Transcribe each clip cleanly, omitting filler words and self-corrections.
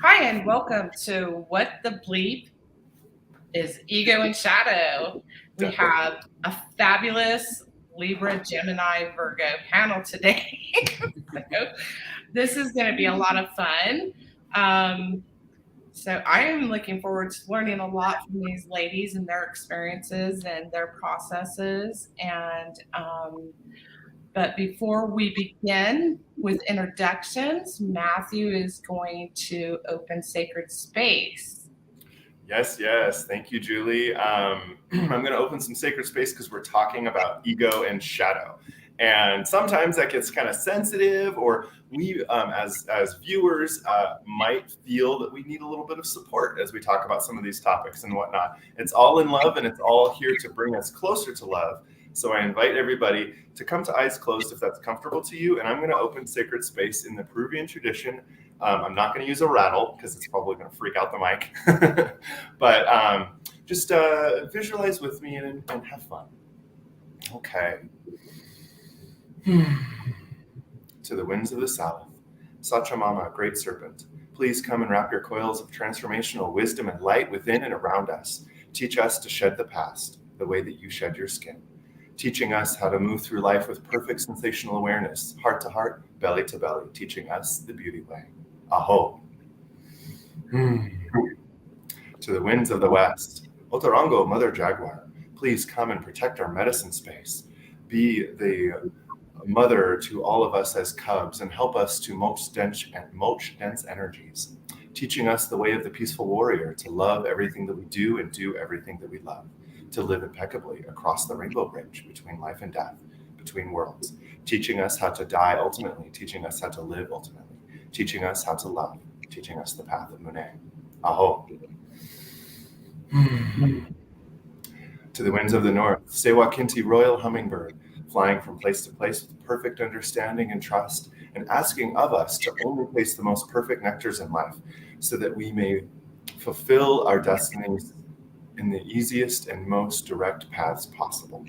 Hi, and welcome to What the Bleep is Ego and Shadow. We have a fabulous Libra, Gemini, Virgo panel today. So this is going to be a lot of fun. So I am looking forward to learning a lot from these ladies and their experiences and their processes. But before we begin with introductions, Matthew is going to open sacred space. Yes. Thank you, Julie. I'm going to open some sacred space because we're talking about ego and shadow. And sometimes that gets kind of sensitive, or we, as viewers, might feel that we need a little bit of support as we talk about some of these topics and whatnot. It's all in love, and it's all here to bring us closer to love. So I invite everybody to come to eyes closed if that's comfortable to you. And I'm going to open sacred space in the Peruvian tradition. I'm not going to use a rattle because it's probably going to freak out the mic. But just visualize with me and have fun. Okay. To the winds of the south, Sachamama, great serpent, please come and wrap your coils of transformational wisdom and light within and around us. Teach us to shed the past the way that you shed your skin. Teaching us how to move through life with perfect sensational awareness, heart to heart, belly to belly, teaching us the beauty way. Aho. To the winds of the west, Otorongo, Mother Jaguar, please come and protect our medicine space. Be the mother to all of us as cubs and help us to mulch dense energies, teaching us the way of the peaceful warrior, to love everything that we do and do everything that we love, to live impeccably across the rainbow bridge between life and death, between worlds, teaching us how to die ultimately, teaching us how to live ultimately, teaching us how to love, teaching us the path of Monet. Aho. To the winds of the north, Sewa Kinti, royal hummingbird, flying from place to place with perfect understanding and trust, and asking of us to only taste the most perfect nectars in life, so that we may fulfill our destinies in the easiest and most direct paths possible.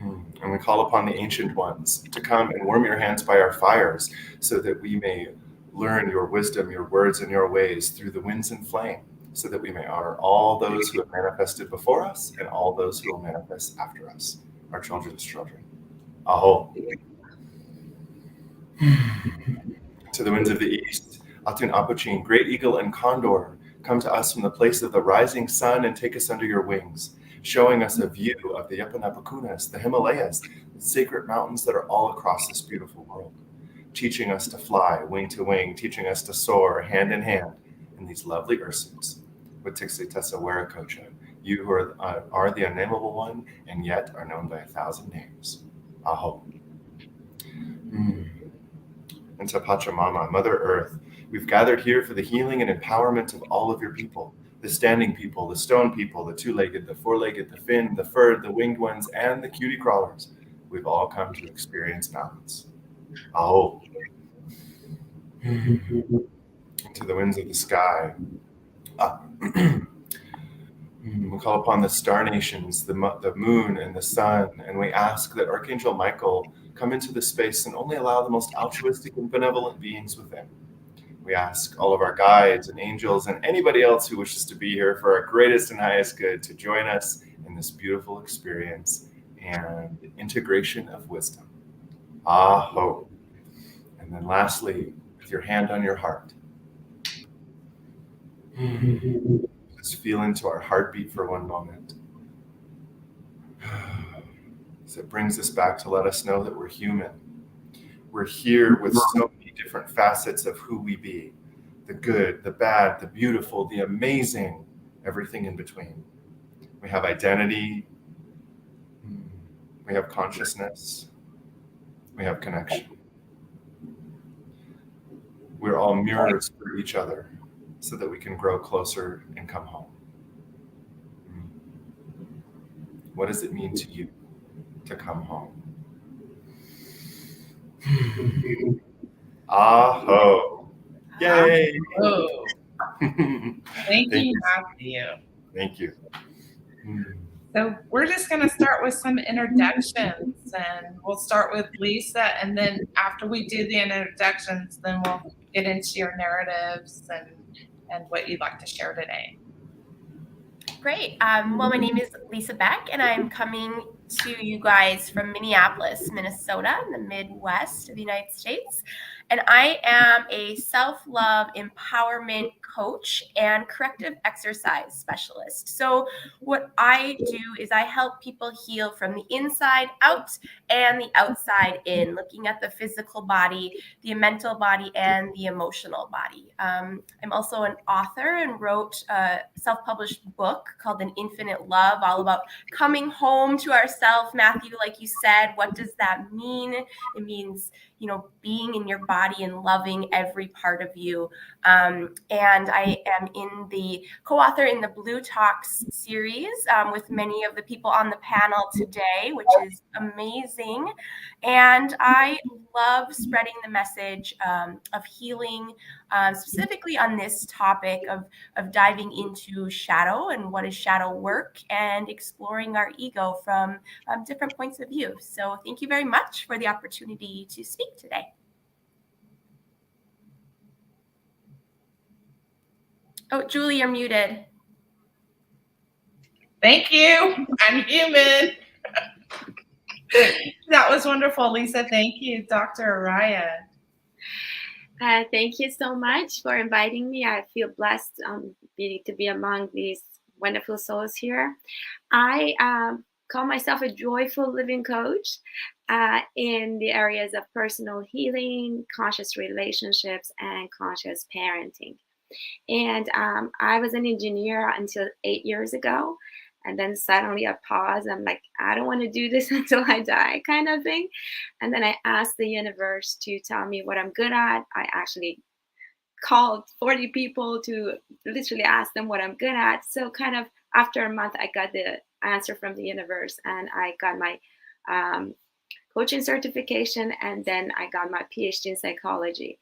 And we call upon the ancient ones to come and warm your hands by our fires, so that we may learn your wisdom, your words, and your ways through the winds and flame, so that we may honor all those who have manifested before us and all those who will manifest after us, our children's children. Aho. To the winds of the east, Atun Apochin, great eagle and condor, come to us from the place of the rising sun and take us under your wings, showing us a view of the Yapanapakunas, the Himalayas, the sacred mountains that are all across this beautiful world, teaching us to fly wing to wing, teaching us to soar hand in hand in these lovely ursuits. Witixi Tessa Warakocha, you who are the unnameable one and yet are known by 1,000 names. Aho. And to Pachamama, Mother Earth, we've gathered here for the healing and empowerment of all of your people, the standing people, the stone people, the two-legged, the four-legged, the fin, the furred, the winged ones, and the cutie crawlers. We've all come to experience balance. Aho. To the winds of the sky. We call upon the star nations, the moon and the sun, and we ask that Archangel Michael come into this space and only allow the most altruistic and benevolent beings within. We ask all of our guides and angels and anybody else who wishes to be here for our greatest and highest good to join us in this beautiful experience and integration of wisdom. Aho. And then lastly, with your hand on your heart, just feel into our heartbeat for one moment. So it brings us back to let us know that we're human. We're here with so many different facets of who we be. The good, the bad, the beautiful, the amazing, everything in between. We have identity. We have consciousness. We have connection. We're all mirrors for each other so that we can grow closer and come home. What does it mean to you to come home? Aho. Yay. Oh. Thank you, Matthew. Thank you. So we're just going to start with some introductions, and we'll start with Lisa, and then after we do the introductions, then we'll get into your narratives and what you'd like to share today. Great. Well, my name is Lisa Beck, and I'm coming to you guys from Minneapolis, Minnesota, in the Midwest of the United States. And I am a self-love empowerment coach and corrective exercise specialist. So what I do is I help people heal from the inside out and the outside in, looking at the physical body, the mental body, and the emotional body. I'm also an author and wrote a self-published book called An Infinite Love, all about coming home to ourself. Matthew, like you said, what does that mean? It means, you know, being in your body and loving every part of you. And I am in the co-author in the Blue Talks series with many of the people on the panel today, which is amazing. And I love spreading the message of healing, specifically on this topic of diving into shadow and what is shadow work and exploring our ego from different points of view. So thank you very much for the opportunity to speak today. Oh, Julie, you're muted. Thank you. I'm human. That was wonderful, Lisa. Thank you, Dr. Arayeh. Thank you so much for inviting me. I feel blessed to be among these wonderful souls here. I call myself a joyful living coach in the areas of personal healing, conscious relationships, and conscious parenting. And I was an engineer until 8 years ago. And then suddenly I paused. I'm like, I don't want to do this until I die, kind of thing. And then I asked the universe to tell me what I'm good at. I actually called 40 people to literally ask them what I'm good at. So kind of after a month, I got the answer from the universe, and I got my coaching certification, and then I got my PhD in psychology.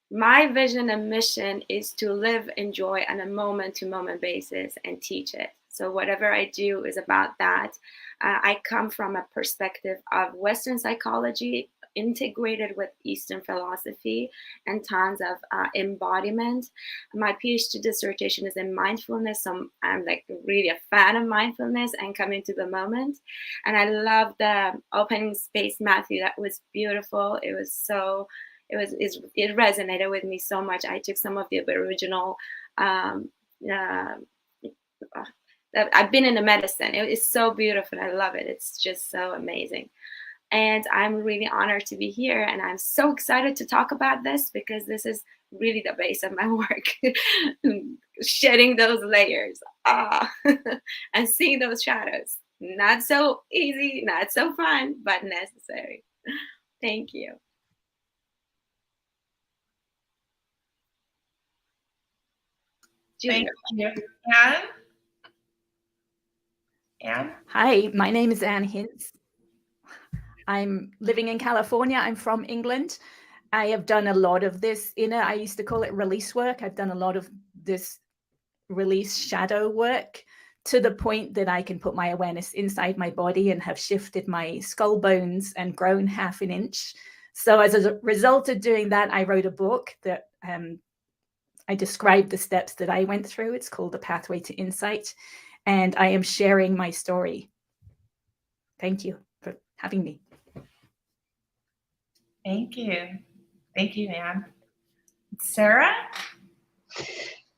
My vision and mission is to live in joy on a moment-to-moment basis and teach it. So whatever I do is about that. I come from a perspective of Western psychology integrated with Eastern philosophy and tons of embodiment. My PhD dissertation is in mindfulness, so I'm like really a fan of mindfulness and coming to the moment. And I love the opening space, Matthew. That was beautiful. It was so... It resonated with me so much. I took some of the original. I've been in the medicine. It is so beautiful. I love it. It's just so amazing. And I'm really honored to be here. And I'm so excited to talk about this because this is really the base of my work. Shedding those layers and seeing those shadows. Not so easy, not so fun, but necessary. Thank you. Thank you. Anne? Hi, my name is Anne Hince. I'm living in California. I'm from England. I have done a lot of this I used to call it release work. I've done a lot of this release shadow work to the point that I can put my awareness inside my body and have shifted my skull bones and grown half an inch. So as a result of doing that, I wrote a book that I described the steps that I went through. It's called The Pathway to Insight, and I am sharing my story. Thank you for having me. Thank you. Thank you, Anne. Sarah?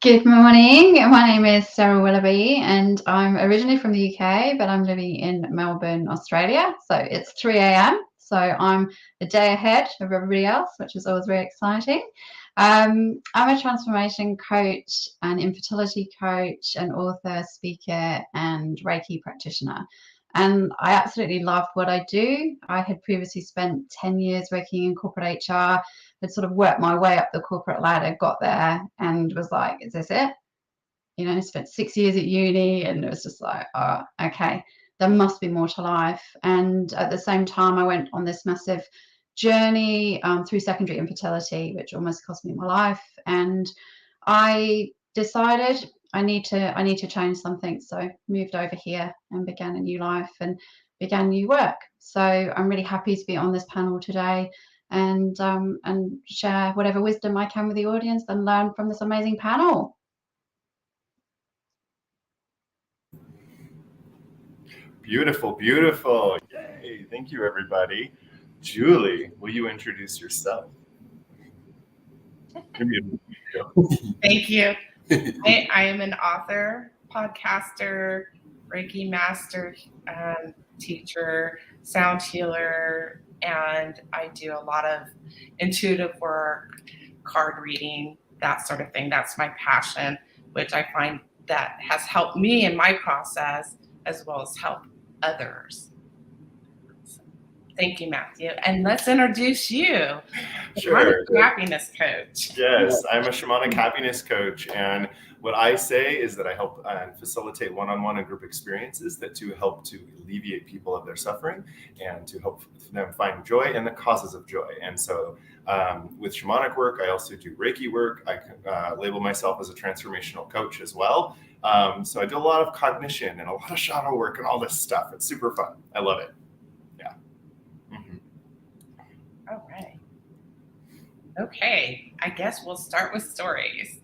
Good morning. My name is Sarah Willoughby, and I'm originally from the UK, but I'm living in Melbourne, Australia. So it's 3 a.m. So I'm a day ahead of everybody else, which is always very exciting. I'm a transformation coach, an infertility coach, an author, speaker, and Reiki practitioner. And I absolutely love what I do. I had previously spent 10 years working in corporate HR, had sort of worked my way up the corporate ladder, got there and was like, is this it? You know, spent 6 years at uni, and it was just like, oh, okay, there must be more to life. And at the same time, I went on this massive journey through secondary infertility, which almost cost me my life. And I decided I need to change something. So moved over here and began a new life and began new work. So I'm really happy to be on this panel today and share whatever wisdom I can with the audience and learn from this amazing panel. Beautiful, beautiful. Yay. Thank you, everybody. Julie, will you introduce yourself? Thank you. I am an author, podcaster, Reiki master, teacher, sound healer, and I do a lot of intuitive work, card reading, that sort of thing. That's my passion, which I find that has helped me in my process as well as help others. So, thank you, Matthew. And let's introduce you. Sure. Happiness coach. Yes, I'm a shamanic happiness coach, and what I say is that I help facilitate one-on-one and group experiences that to help to alleviate people of their suffering and to help them find joy in the causes of joy. And so with shamanic work, I also do Reiki work. I label myself as a transformational coach as well. So I do a lot of cognition and a lot of shadow work and all this stuff. It's super fun. I love it. Yeah. All right. Okay, I guess we'll start with stories.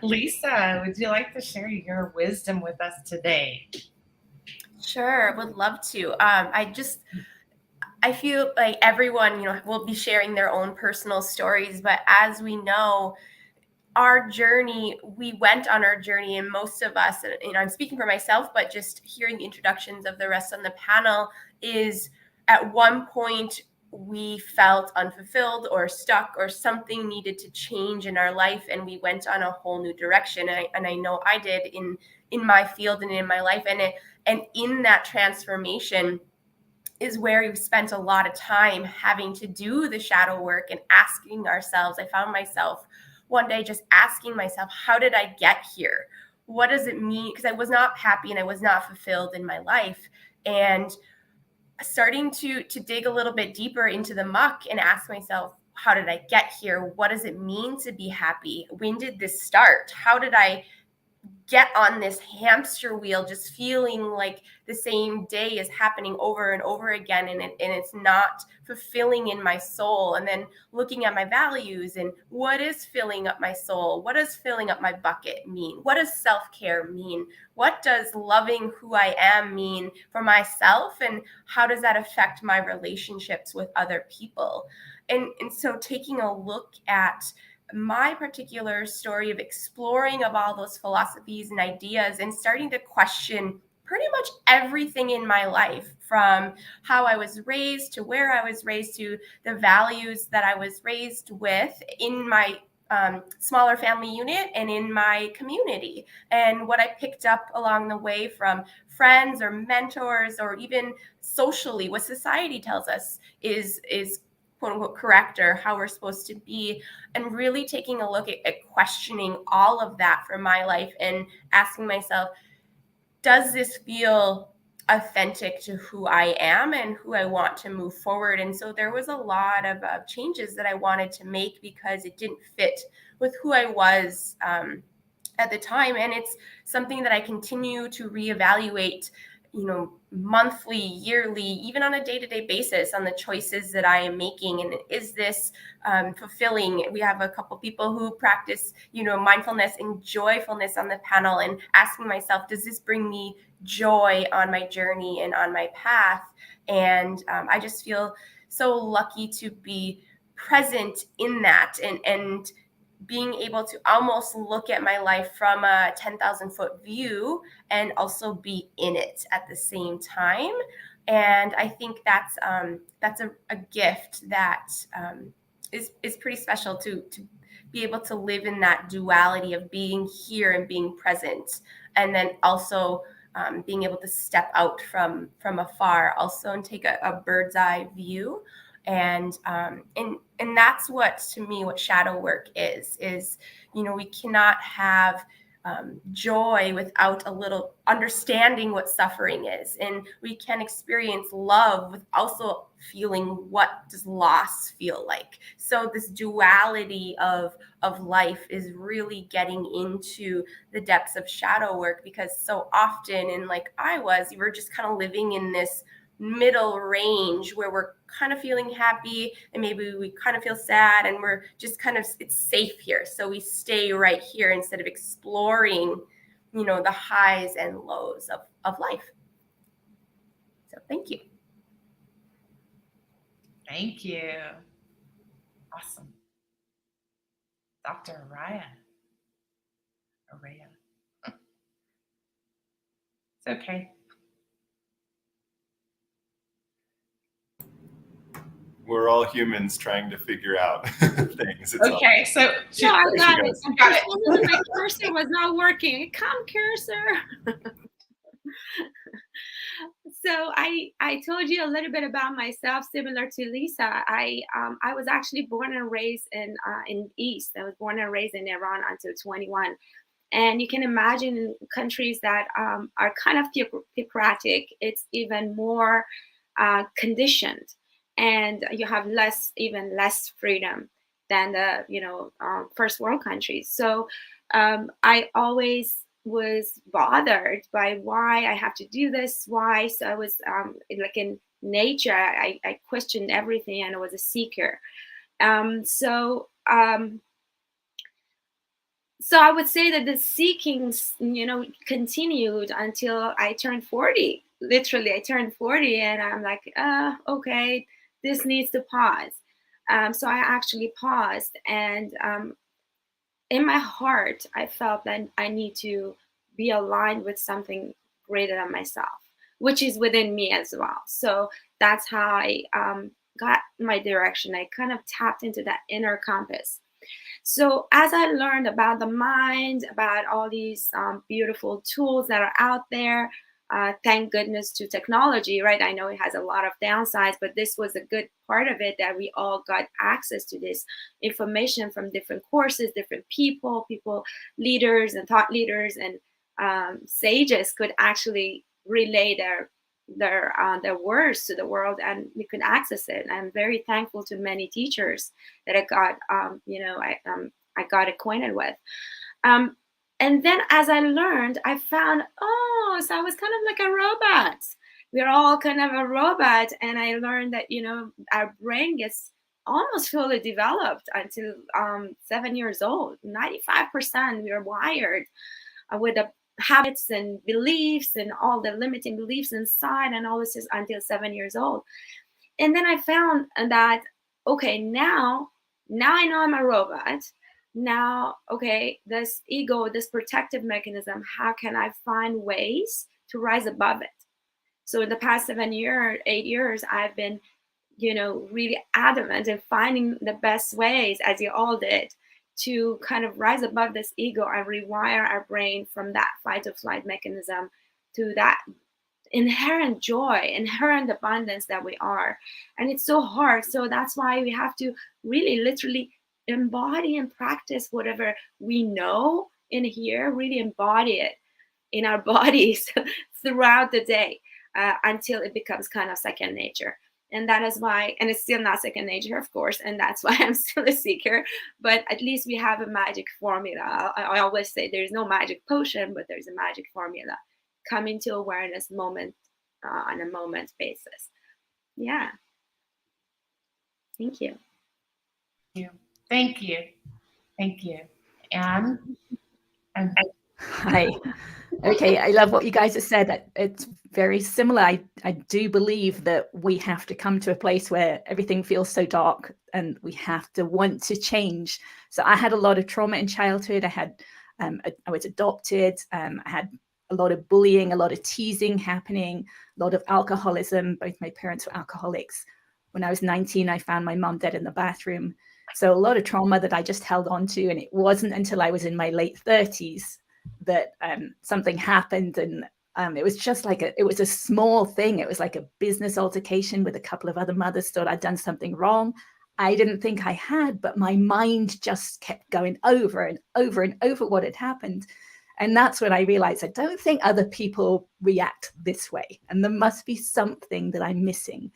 Lisa, would you like to share your wisdom with us today? Sure, would love to. I feel like everyone, will be sharing their own personal stories, but as we know, our journey, we went on our journey, and most of us, and I'm speaking for myself, but just hearing the introductions of the rest on the panel is at one point we felt unfulfilled or stuck or something needed to change in our life, and we went on a whole new direction. And I know I did in my field and in my life, and in that transformation is where we've spent a lot of time having to do the shadow work and asking ourselves. I found myself one day just asking myself, how did I get here? What does it mean? Because I was not happy and I was not fulfilled in my life. And starting to dig a little bit deeper into the muck and ask myself, how did I get here? What does it mean to be happy? When did this start? How did I get on this hamster wheel, just feeling like the same day is happening over and over again, and it's not fulfilling in my soul? And then looking at my values and what is filling up my soul? What does filling up my bucket mean? What does self-care mean? What does loving who I am mean for myself? And how does that affect my relationships with other people? And so taking a look at my particular story of exploring of all those philosophies and ideas and starting to question pretty much everything in my life, from how I was raised to where I was raised to the values that I was raised with in my smaller family unit and in my community, and what I picked up along the way from friends or mentors, or even socially what society tells us is quote unquote correct, or how we're supposed to be, and really taking a look at questioning all of that for my life and asking myself, does this feel authentic to who I am and who I want to move forward? And so there was a lot of changes that I wanted to make because it didn't fit with who I was at the time. And it's something that I continue to reevaluate, monthly, yearly, even on a day-to-day basis, on the choices that I am making. And is this fulfilling? We have a couple people who practice, mindfulness and joyfulness on the panel, and asking myself, does this bring me joy on my journey and on my path? And I just feel so lucky to be present in that, and being able to almost look at my life from a 10,000 foot view and also be in it at the same time. And I think that's a gift that is pretty special to be able to live in that duality of being here and being present, and then also being able to step out from afar also and take a bird's eye view. And that's what, to me, what shadow work is, we cannot have joy without a little understanding what suffering is. And we can experience love with also feeling what does loss feel like. So this duality of life is really getting into the depths of shadow work, because so often, and like I was, you were just kind of living in this middle range where we're kind of feeling happy and maybe we kind of feel sad, and we're just kind of, it's safe here, so we stay right here instead of exploring, you know, the highs and lows of life. So thank you. Thank you. Awesome. Dr. Arayeh. It's okay. We're all humans trying to figure out things. It's Okay, so No, I got it. you got it. For some reason, my cursor was not working. Come, cursor. So I told you a little bit about myself, similar to Lisa. I was actually born and raised in East. I was born and raised in Iran until 21. And you can imagine in countries that are kind of theocratic, it's even more conditioned, and you have even less freedom than the first world countries. So I always was bothered by why I have to do this, why. So I was like in nature, I questioned everything, and I was a seeker. So I would say that the seekings, continued until I turned 40. Literally, I turned 40, and I'm like, okay, this needs to pause. So I actually paused, and in my heart, I felt that I need to be aligned with something greater than myself, which is within me as well. So that's how I got my direction. I kind of tapped into that inner compass. So as I learned about the mind, about all these beautiful tools that are out there, thank goodness to technology, right? I know it has a lot of downsides, but this was a good part of it, that we all got access to this information from different courses, different people, leaders and thought leaders and sages could actually relay their words to the world, and we could access it. I'm very thankful to many teachers that I got, I got acquainted with. And then as I learned, I found, so I was kind of like a robot. We're all kind of a robot. And I learned that, our brain gets almost fully developed until 7 years old. 95% we are wired with the habits and beliefs and all the limiting beliefs inside, and all this is until 7 years old. And then I found that, okay, now I know I'm a robot. Now, okay, this ego, this protective mechanism, how can I find ways to rise above it? So in the past 8 years, I've been, really adamant in finding the best ways, as you all did, to kind of rise above this ego and rewire our brain from that fight or flight mechanism to that inherent joy, inherent abundance that we are. And it's so hard. So that's why we have to really literally embody and practice whatever we know in here, really embody it in our bodies throughout the day until it becomes kind of second nature. And that is why, and it's still not second nature, of course, and that's why I'm still a seeker, but at least we have a magic formula. I always say there's no magic potion, but there's a magic formula. Come into awareness moment on a moment basis. Yeah. Thank you. Thank you. Thank you. And Hi. Okay, I love what you guys have said. It's very similar. I do believe that we have to come to a place where everything feels so dark and we have to want to change. So I had a lot of trauma in childhood. I was adopted. I had a lot of bullying, a lot of teasing happening, a lot of alcoholism. Both my parents were alcoholics. When I was 19, I found my mom dead in the bathroom. So a lot of trauma that I just held on to. And it wasn't until I was in my late 30s that something happened, and it was just like it was a small thing. It was like a business altercation with a couple of other mothers. Thought I'd done something wrong. I didn't think I had, but my mind just kept going over and over and over what had happened. And that's when I realized I don't think other people react this way. And there must be something that I'm missing.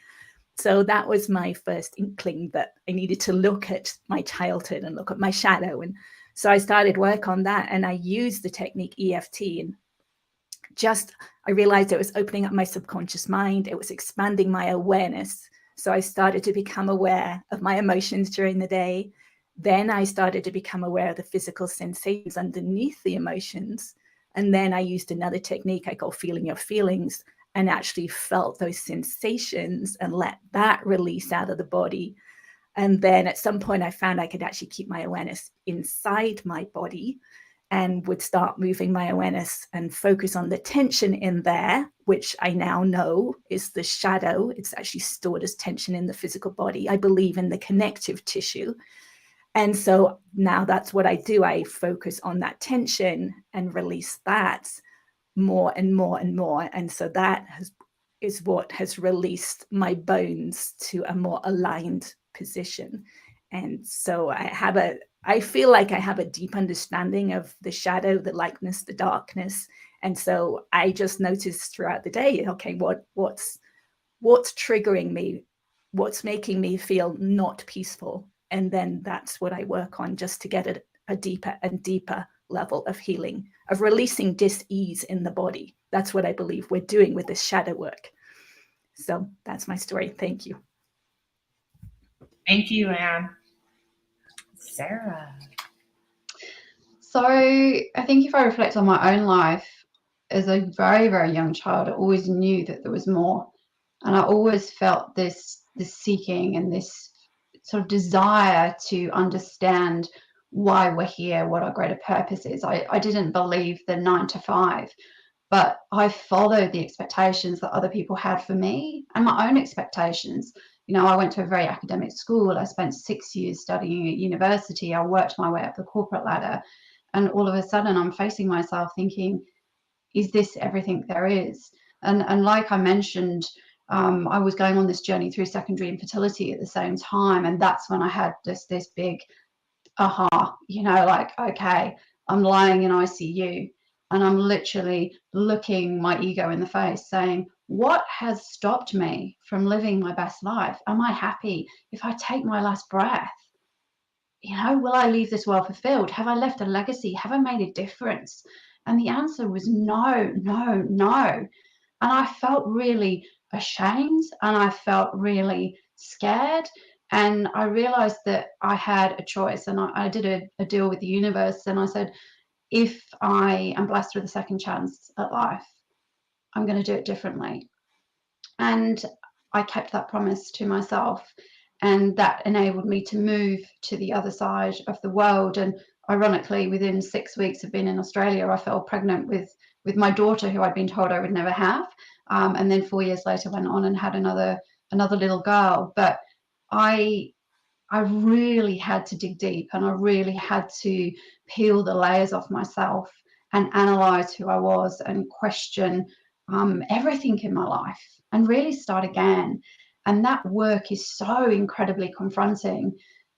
So that was my first inkling that I needed to look at my childhood and look at my shadow. And so I started work on that, and I used the technique EFT, and I realized it was opening up my subconscious mind. It was expanding my awareness. So I started to become aware of my emotions during the day. Then I started to become aware of the physical sensations underneath the emotions. And then I used another technique I call feeling your feelings, and actually felt those sensations and let that release out of the body. And then at some point I found I could actually keep my awareness inside my body, and would start moving my awareness and focus on the tension in there, which I now know is the shadow. It's actually stored as tension in the physical body. I believe in the connective tissue. And so now that's what I do. I focus on that tension and release that more and more and more. And so that is what has released my bones to a more aligned position. And so I feel like I have a deep understanding of the shadow, the lightness, the darkness. And so I just noticed throughout the day, okay, what's triggering me? What's making me feel not peaceful? And then that's what I work on, just to get a deeper and deeper level of healing, of releasing dis-ease in the body. That's what I believe we're doing with this shadow work. So that's my story. Thank you. Thank you, Anne. Sarah. So I think if I reflect on my own life, as a very, very young child, I always knew that there was more. And I always felt this seeking and this sort of desire to understand why we're here, what our greater purpose is. I didn't believe the 9 to 5, but I followed the expectations that other people had for me and my own expectations. You know, I went to a very academic school. I spent 6 years studying at university. I worked my way up the corporate ladder. And all of a sudden, I'm facing myself thinking, is this everything there is? And like I mentioned, I was going on this journey through secondary infertility at the same time. And that's when I had this big aha, you know, like, okay, I'm lying in ICU and I'm literally looking my ego in the face saying, what has stopped me from living my best life? Am I happy if I take my last breath? You know, will I leave this world fulfilled? Have I left a legacy? Have I made a difference? And the answer was no, no, no. And I felt really ashamed and I felt really scared. And I realized that I had a choice, and I did a deal with the universe. And I said, if I am blessed with a second chance at life, I'm going to do it differently. And I kept that promise to myself. And that enabled me to move to the other side of the world. And ironically, within 6 weeks of being in Australia, I fell pregnant with my daughter, who I'd been told I would never have. And then 4 years later, went on and had another little girl. But I really had to dig deep, and I really had to peel the layers off myself and analyze who I was and question everything in my life and really start again. And that work is so incredibly confronting.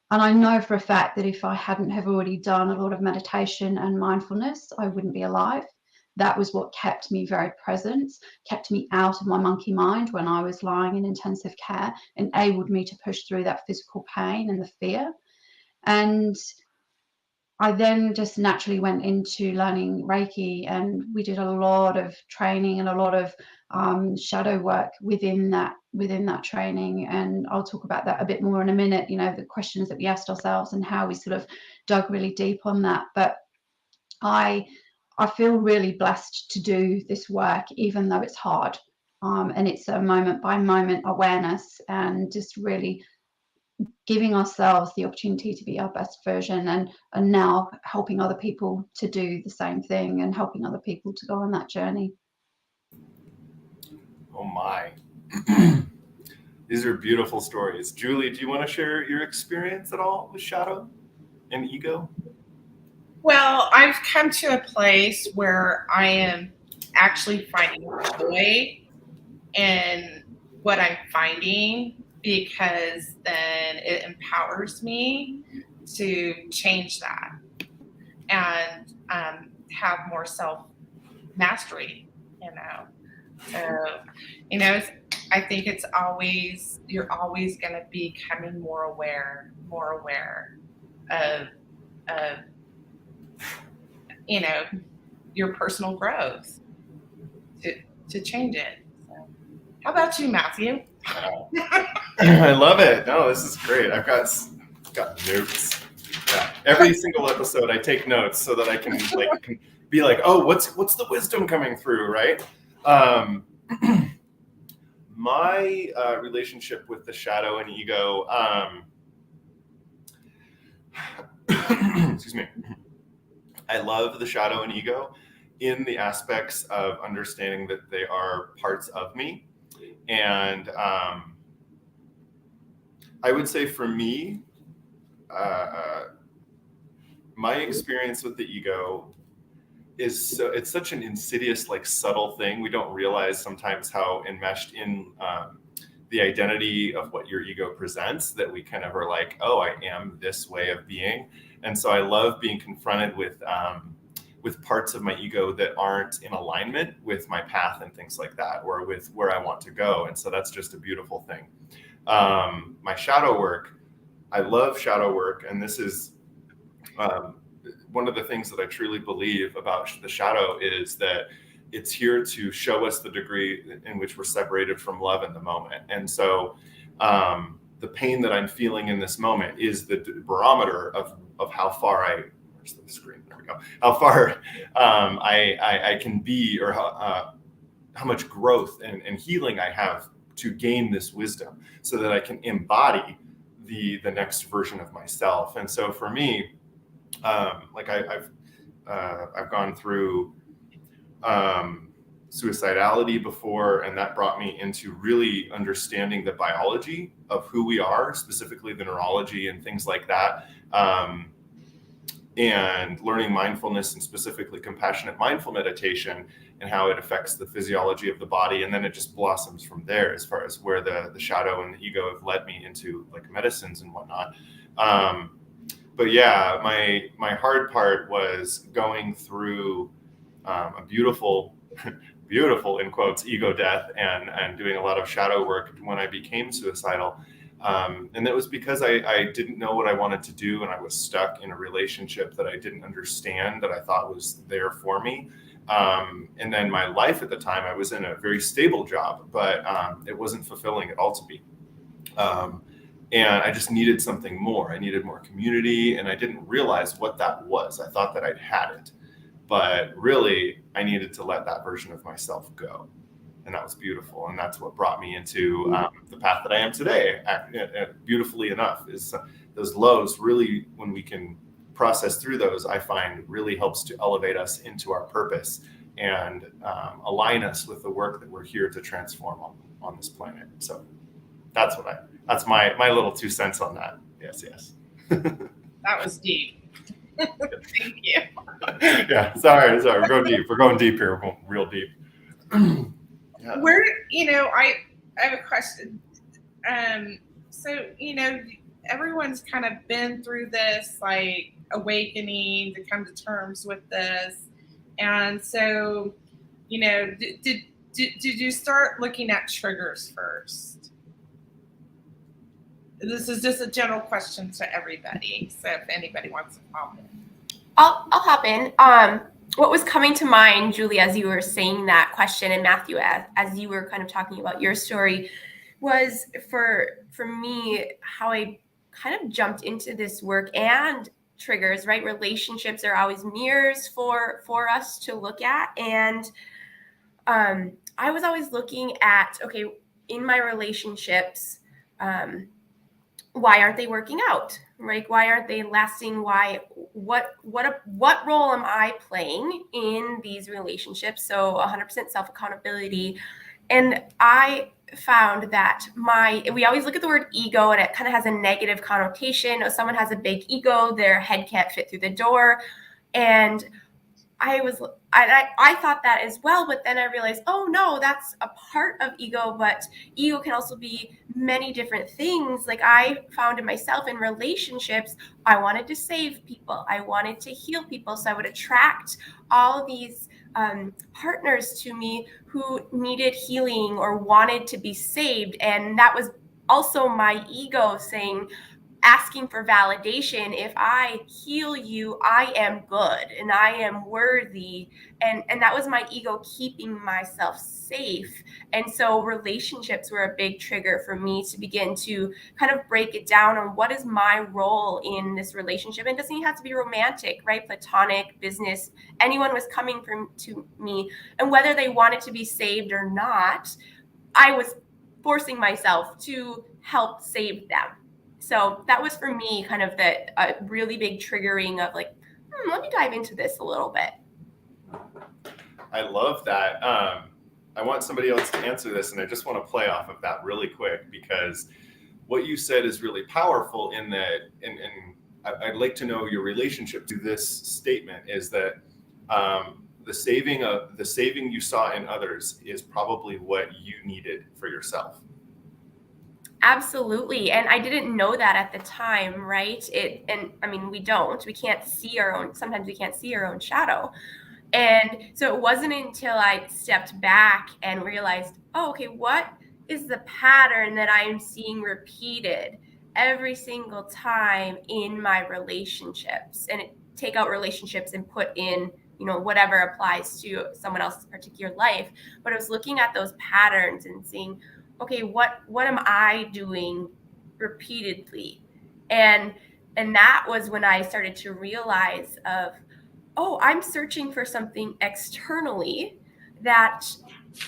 And I know for a fact that if I hadn't have already done a lot of meditation and mindfulness, I wouldn't be alive. That was what kept me very present, kept me out of my monkey mind when I was lying in intensive care, enabled me to push through that physical pain and the fear. And I then just naturally went into learning Reiki, and we did a lot of training and a lot of shadow work within that training. And I'll talk about that a bit more in a minute, you know, the questions that we asked ourselves and how we sort of dug really deep on that. But I feel really blessed to do this work, even though it's hard. And it's a moment by moment awareness, and just really giving ourselves the opportunity to be our best version, and now helping other people to do the same thing and helping other people to go on that journey. Oh my. These are beautiful stories. Julie, do you want to share your experience at all with shadow and ego? Well, I've come to a place where I am actually finding joy in what I'm finding, because then it empowers me to change that. And have more self mastery, you know. So, you know, I think it's always, you're always going to be becoming more aware of, you know, your personal growth to change it. So, how about you, Matthew? I love it. No, this is great. I've got notes. Yeah. Every single episode, I take notes so that I can be like, oh, what's the wisdom coming through, right? My relationship with the shadow and ego, excuse me. I love the shadow and ego in the aspects of understanding that they are parts of me. And I would say for me, my experience with the ego is it's such an insidious, like subtle thing. We don't realize sometimes how enmeshed in the identity of what your ego presents that we kind of are like, oh, I am this way of being. And so I love being confronted with parts of my ego that aren't in alignment with my path and things like that, or with where I want to go. And so that's just a beautiful thing. My shadow work, I love shadow work. And this is one of the things that I truly believe about the shadow is that it's here to show us the degree in which we're separated from love in the moment. And so the pain that I'm feeling in this moment is the barometer of how far where's the screen? There we go. How far I can be, or how much growth and healing I have to gain this wisdom so that I can embody the next version of myself. And so for me, like I've gone through suicidality before, and that brought me into really understanding the biology of who we are, specifically the neurology and things like that, and learning mindfulness and specifically compassionate mindful meditation and how it affects the physiology of the body. And then it just blossoms from there as far as where the shadow and the ego have led me into like medicines and whatnot. But yeah, my hard part was going through a beautiful in quotes, ego death and doing a lot of shadow work when I became suicidal. And that was because I didn't know what I wanted to do, and I was stuck in a relationship that I didn't understand, that I thought was there for me. And then my life at the time, I was in a very stable job, but it wasn't fulfilling at all to me. And I just needed something more. I needed more community, and I didn't realize what that was. I thought that I'd had it, but really I needed to let that version of myself go. And that was beautiful. And that's what brought me into the path that I am today. Beautifully enough, is those lows really, when we can process through those, I find really helps to elevate us into our purpose and align us with the work that we're here to transform on this planet. So that's my little 2 cents on that. Yes. That was deep. Thank you. Yeah, sorry. We're going deep. We're going deep here. We're going real deep. Yeah. Where, I have a question. So, everyone's kind of been through this, like, awakening to come to terms with this. And so, did you start looking at triggers first? This is just a general question to everybody. So if anybody wants to comment. I'll hop in. What was coming to mind, Julie, as you were saying that question, and Matthew, as you were kind of talking about your story, was for me, how I kind of jumped into this work and triggers, right? Relationships are always mirrors for us to look at. And I was always looking at, okay, in my relationships, why aren't they working out? Right? Why aren't they lasting? What role am I playing in these relationships? So 100% self-accountability. And I found that we always look at the word ego and it kind of has a negative connotation. If someone has a big ego, their head can't fit through the door. And I thought that as well, but then I realized, oh no, that's a part of ego, but ego can also be many different things. Like I found in myself in relationships, I wanted to save people. I wanted to heal people. So I would attract all these partners to me who needed healing or wanted to be saved. And that was also my ego saying, asking for validation. If I heal you, I am good and I am worthy. And that was my ego keeping myself safe. And so relationships were a big trigger for me to begin to kind of break it down on what is my role in this relationship. And it doesn't even have to be romantic, right? Platonic, business, anyone was coming to me. And whether they wanted to be saved or not, I was forcing myself to help save them. So that was for me kind of the really big triggering of like, let me dive into this a little bit. I love that. I want somebody else to answer this, and I just want to play off of that really quick, because what you said is really powerful in that, and I'd like to know your relationship to this statement, is that the saving you saw in others is probably what you needed for yourself. Absolutely. And I didn't know that at the time, right? We can't see sometimes we can't see our own shadow. And so it wasn't until I stepped back and realized, oh, okay, what is the pattern that I'm seeing repeated every single time in my relationships? And take out relationships and put in, whatever applies to someone else's particular life. But I was looking at those patterns and seeing, okay, what am I doing repeatedly? And that was when I started to realize of, oh, I'm searching for something externally that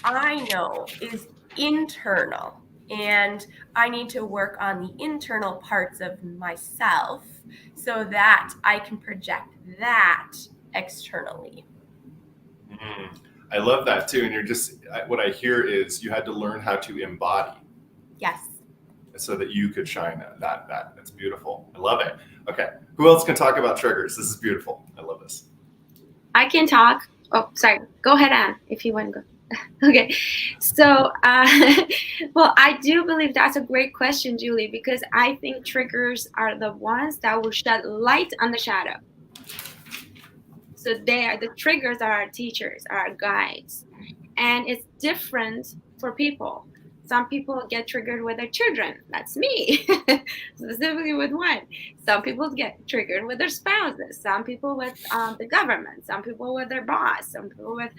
I know is internal. And I need to work on the internal parts of myself so that I can project that externally. Mm-hmm. I love that too. And what I hear is you had to learn how to embody. Yes. So that you could shine that. That's beautiful. I love it. Okay. Who else can talk about triggers? This is beautiful. I love this. I can talk. Oh, sorry. Go ahead, Anne, if you want to go. Okay. So, well, I do believe that's a great question, Julie, because I think triggers are the ones that will shed light on the shadow. So the triggers are our teachers, are our guides. And it's different for people. Some people get triggered with their children. That's me, specifically with one. Some people get triggered with their spouses. Some people with the government. Some people with their boss. Some people with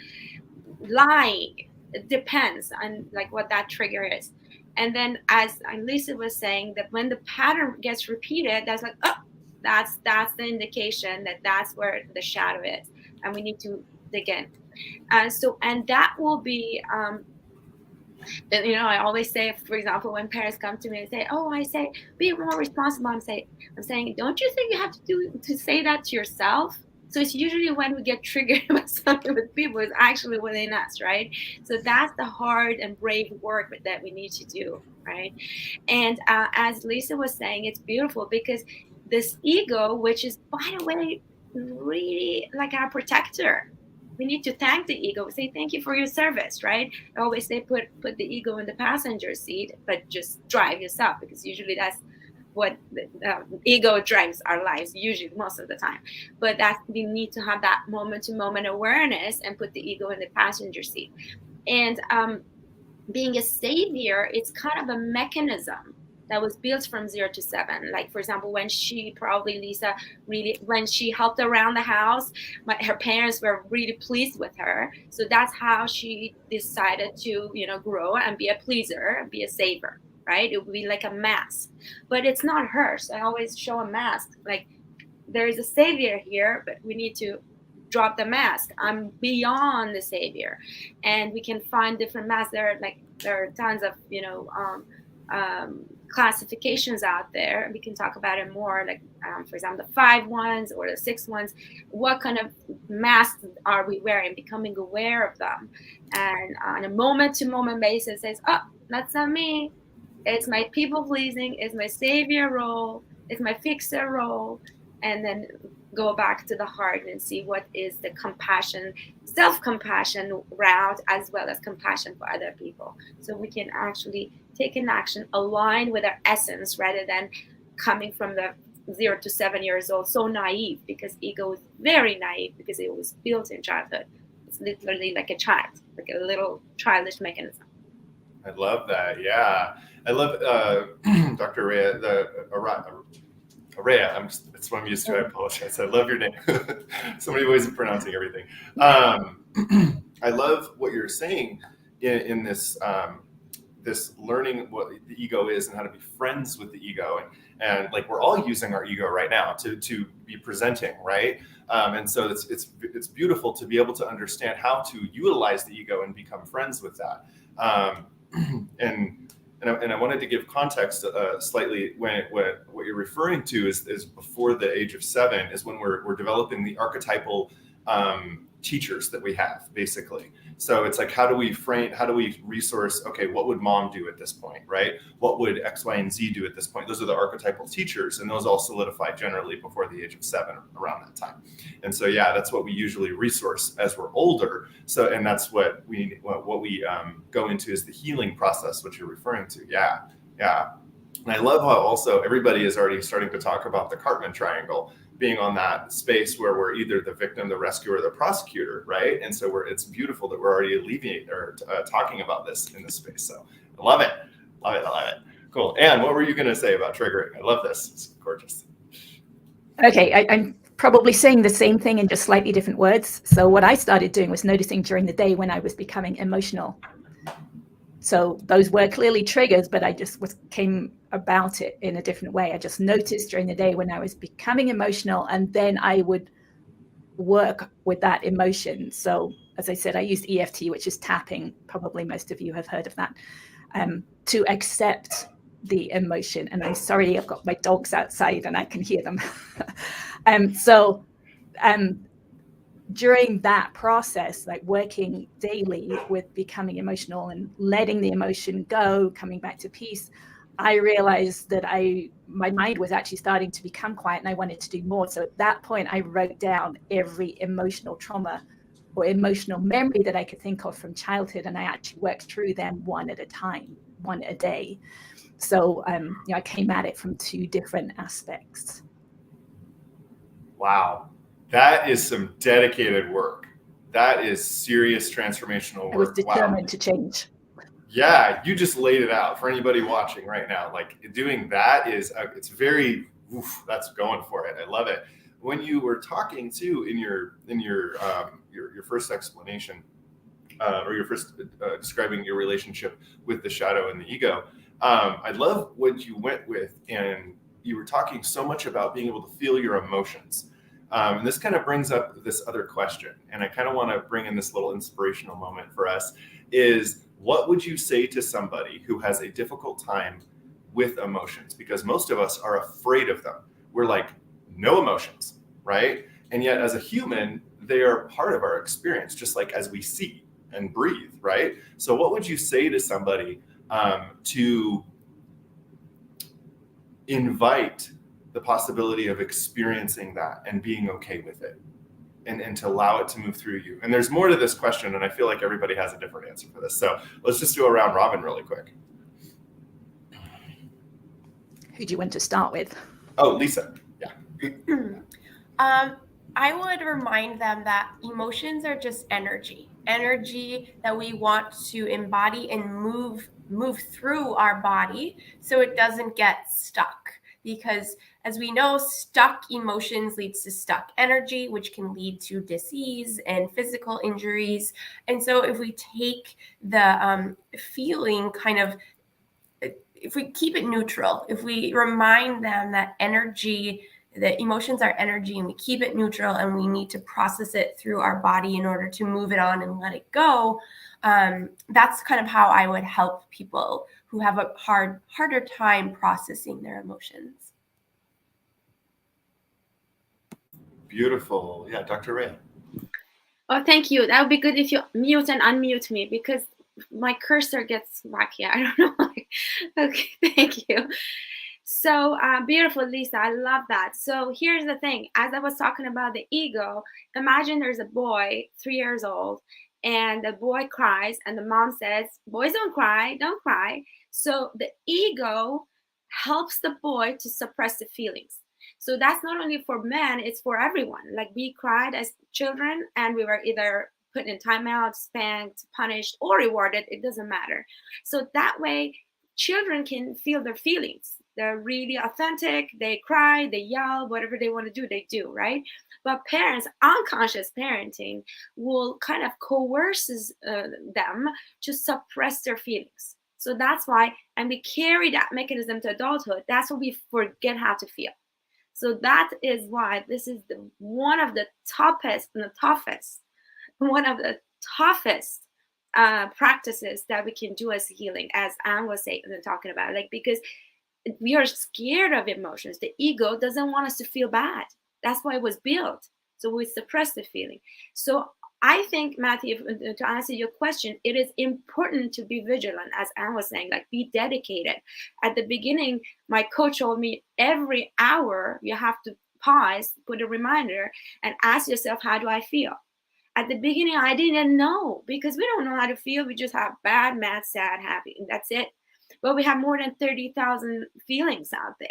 lying. It depends on like what that trigger is. And then, as Lisa was saying, that when the pattern gets repeated, that's like, oh, that's the indication that that's where the shadow is, and we need to dig in. And that will be, I always say, for example, when parents come to me and say, "Oh, I say be more responsible," I'm saying, don't you think you have to say that to yourself? So it's usually when we get triggered by something with people, it's actually within us, right? So that's the hard and brave work that we need to do, right? And as Lisa was saying, it's beautiful because this ego, which is, by the way, really like our protector. We need to thank the ego. We say thank you for your service, right? I always say put the ego in the passenger seat, but just drive yourself, because usually that's what the ego drives our lives, usually most of the time. But we need to have that moment-to-moment awareness and put the ego in the passenger seat. And being a savior, it's kind of a mechanism that was built from 0 to 7. Like, for example, when Lisa, when she helped around the house, her parents were really pleased with her. So that's how she decided to, grow and be a pleaser and be a saver, right? It would be like a mask, but it's not her. So I always show a mask. Like, there is a savior here, but we need to drop the mask. I'm beyond the savior. And we can find different masks. There are tons of, classifications out there. We can talk about it more, like for example, the 5 ones or the 6 ones. What kind of masks are we wearing? Becoming aware of them, and on a moment-to-moment basis, says, "Oh, that's not me. It's my people pleasing. It's my savior role. It's my fixer role," and then go back to the heart and see what is the compassion, self-compassion route, as well as compassion for other people. So we can actually taking action aligned with our essence rather than coming from the 0 to 7 years old, so naive, because ego is very naive because it was built in childhood. It's literally like a child, like a little childish mechanism. I love that. Yeah. I love Dr. Arayeh. That's what I'm used to. I apologize. I love your name. So many ways of pronouncing everything. I love what you're saying in this this learning what the ego is and how to be friends with the ego, and like we're all using our ego right now to be presenting, right? And so it's beautiful to be able to understand how to utilize the ego and become friends with that. And I wanted to give context slightly. What you're referring to is before the age of 7 is when we're developing the archetypal teachers that we have, basically. So it's like, how do we resource, okay, what would mom do at this point, right? What would X, Y, and Z do at this point? Those are the archetypal teachers, and those all solidify generally before the age of 7, around that time. And so, yeah, that's what we usually resource as we're older. So, and that's what we go into is the healing process, which you're referring to. Yeah. And I love how also everybody is already starting to talk about the Cartman triangle, being on that space where we're either the victim, the rescuer, or the prosecutor, right? And so it's beautiful that we're already talking about this in this space. So I love it. Cool. Anne, what were you going to say about triggering? I love this. It's gorgeous. Okay, I'm probably saying the same thing in just slightly different words. So what I started doing was noticing during the day when I was becoming emotional. So those were clearly triggers, but I just came about it in a different way. I just noticed during the day when I was becoming emotional, and then I would work with that emotion. So as I said, I used EFT, which is tapping. Probably most of you have heard of that, to accept the emotion. And I'm sorry, I've got my dogs outside and I can hear them. During that process, like working daily with becoming emotional and letting the emotion go, coming back to peace, I realized that my mind was actually starting to become quiet and I wanted to do more. So at that point, I wrote down every emotional trauma or emotional memory that I could think of from childhood, and I actually worked through them one at a time, one a day. So I came at it from 2 different aspects. Wow. That is some dedicated work. That is serious transformational work. I was determined to change. Yeah, you just laid it out for anybody watching right now. Like doing that it's very, that's going for it. I love it. When you were talking too in your first explanation, or your first describing your relationship with the shadow and the ego, I love what you went with, and you were talking so much about being able to feel your emotions. And this kind of brings up this other question, and I kind of want to bring in this little inspirational moment for us, is what would you say to somebody who has a difficult time with emotions? Because most of us are afraid of them. We're like, no emotions, right? And yet as a human, they are part of our experience, just like as we see and breathe, right? So what would you say to somebody to invite the possibility of experiencing that and being okay with it, and to allow it to move through you? And there's more to this question, and I feel like everybody has a different answer for this. So let's just do a round robin really quick. Who do you want to start with? Oh, Lisa. Yeah. I would remind them that emotions are just energy that we want to embody and move through our body so it doesn't get stuck. Because as we know, stuck emotions leads to stuck energy, which can lead to disease and physical injuries. And so if we take the feeling if we keep it neutral, if we remind them that emotions are energy, and we keep it neutral, and we need to process it through our body in order to move it on and let it go, that's kind of how I would help people who have a harder time processing their emotions. Beautiful. Yeah, Dr. Ray. Oh, thank you. That would be good if you mute and unmute me, because my cursor gets wacky. I don't know why. Okay, thank you. So beautiful, Lisa. I love that. So here's the thing. As I was talking about the ego, imagine there's a boy, 3 years old, and the boy cries, and the mom says, "Boys don't cry, don't cry." So the ego helps the boy to suppress the feelings. So that's not only for men, it's for everyone. Like, we cried as children and we were either put in timeout, spanked, punished, or rewarded. It doesn't matter. So that way, children can feel their feelings. They're really authentic. They cry, they yell, whatever they want to do, they do, right? But parents, unconscious parenting will kind of coerces them to suppress their feelings. So that's why, and we carry that mechanism to adulthood. That's why we forget how to feel. So that is why this is one of the toughest practices that we can do as healing, as Anne was saying and talking about, like, because we are scared of emotions. The ego doesn't want us to feel bad. That's why it was built. So we suppress the feeling. So I think, Matthew, to answer your question, it is important to be vigilant, as Anne was saying, like, be dedicated. At the beginning, my coach told me every hour you have to pause, put a reminder, and ask yourself, how do I feel? At the beginning, I didn't know, because we don't know how to feel. We just have bad, mad, sad, happy, and that's it. But we have more than 30,000 feelings out there,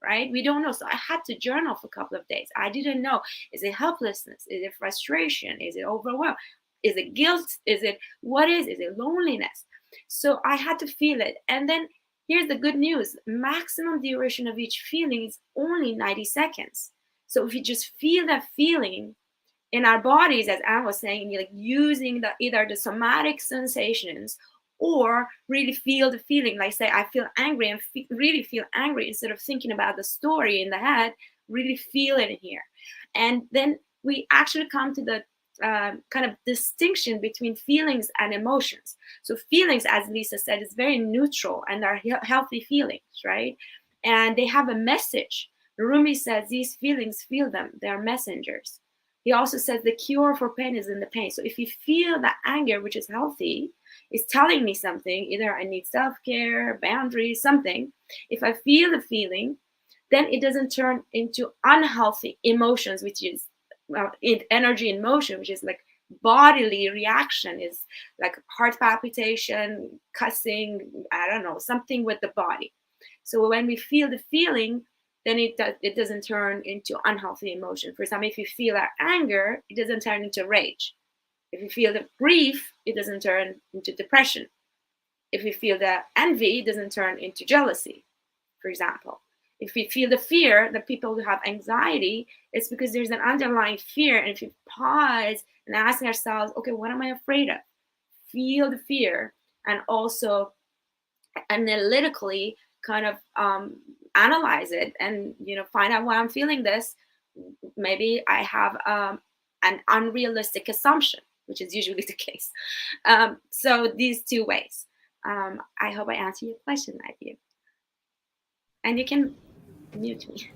right? We don't know. So I had to journal for a couple of days. I didn't know. Is it helplessness? Is it frustration? Is it overwhelm? Is it guilt? Is it loneliness? So I had to feel it. And then here's the good news. Maximum duration of each feeling is only 90 seconds. So if you just feel that feeling in our bodies, as Anne was saying, like using either the somatic sensations or really feel the feeling, like say, I feel angry, and really feel angry instead of thinking about the story in the head, really feel it in here. And then we actually come to the kind of distinction between feelings and emotions. So feelings, as Lisa said, is very neutral and are healthy feelings, right? And they have a message. Rumi says these feelings, feel them, they are messengers. He also says the cure for pain is in the pain. So if you feel that anger, which is healthy, is telling me something, either I need self-care, boundaries, something. If I feel the feeling, then it doesn't turn into unhealthy emotions, which is energy in motion, which is like bodily reaction, is like heart palpitation, cussing, I don't know, something with the body. So when we feel the feeling, then it doesn't turn into unhealthy emotion. For example, if you feel that anger, it doesn't turn into rage. If you feel the grief, it doesn't turn into depression. If you feel the envy, it doesn't turn into jealousy, for example. If you feel the fear, the people who have anxiety, it's because there's an underlying fear. And if you pause and ask ourselves, okay, what am I afraid of? Feel the fear, and also analytically kind of analyze it and, find out why I'm feeling this. Maybe I have an unrealistic assumption, which is usually the case. So these two ways. I hope I answered your question, Matthew. And you can mute me.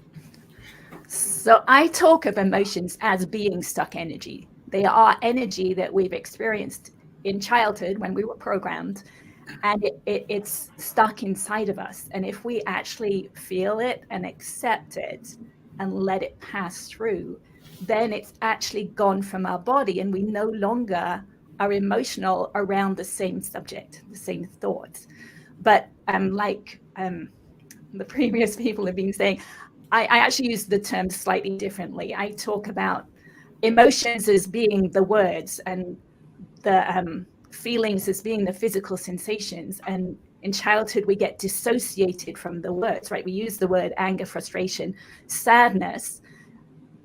So I talk of emotions as being stuck energy. They are energy that we've experienced in childhood when we were programmed, and it's stuck inside of us. And if we actually feel it and accept it and let it pass through, then it's actually gone from our body, and we no longer are emotional around the same subject, the same thoughts. But like the previous people have been saying, I actually use the term slightly differently. I talk about emotions as being the words, and the feelings as being the physical sensations. And in childhood, we get dissociated from the words, right? We use the word anger, frustration, sadness,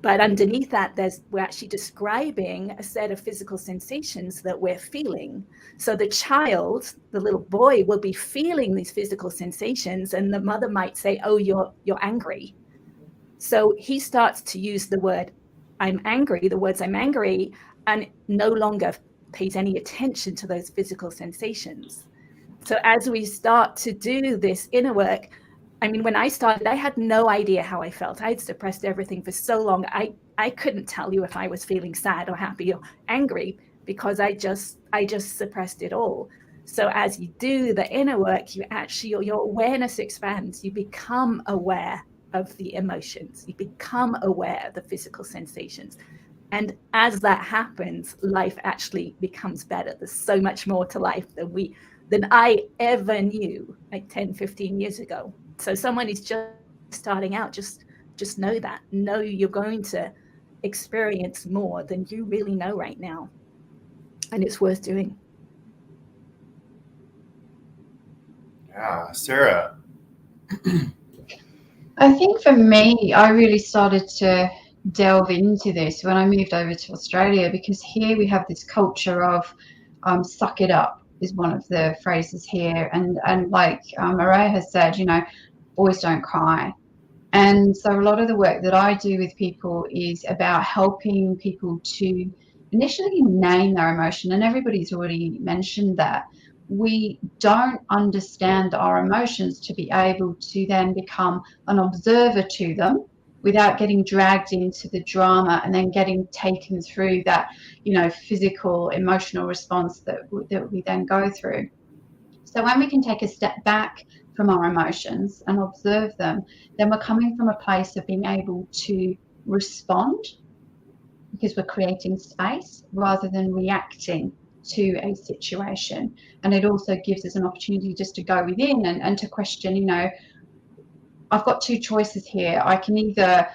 but underneath that, we're actually describing a set of physical sensations that we're feeling. So the child, the little boy, will be feeling these physical sensations, and the mother might say, oh, you're angry. So he starts to use the word I'm angry, the words I'm angry, and no longer pays any attention to those physical sensations. So as we start to do this inner work, I mean, when I started, I had no idea how I felt. I'd suppressed everything for so long. I couldn't tell you if I was feeling sad or happy or angry, because I just suppressed it all. So as you do the inner work, your awareness expands. You become aware of the emotions. You become aware of the physical sensations. And as that happens, life actually becomes better. There's so much more to life than we than I ever knew like 10, 15 years ago. So someone is just starting out, just know that. Know you're going to experience more than you really know right now. And it's worth doing. Yeah, Sarah. I think for me, I really started to delve into this when I moved over to Australia, because here we have this culture of suck it up is one of the phrases here. And like Arayeh has said, you know, boys don't cry. And so a lot of the work that I do with people is about helping people to initially name their emotion. And everybody's already mentioned that. We don't understand our emotions to be able to then become an observer to them without getting dragged into the drama and then getting taken through that, you know, physical, emotional response that we then go through. So when we can take a step back from our emotions and observe them, then we're coming from a place of being able to respond, because we're creating space rather than reacting to a situation. And it also gives us an opportunity just to go within and to question, you know, I've got two choices here. I can either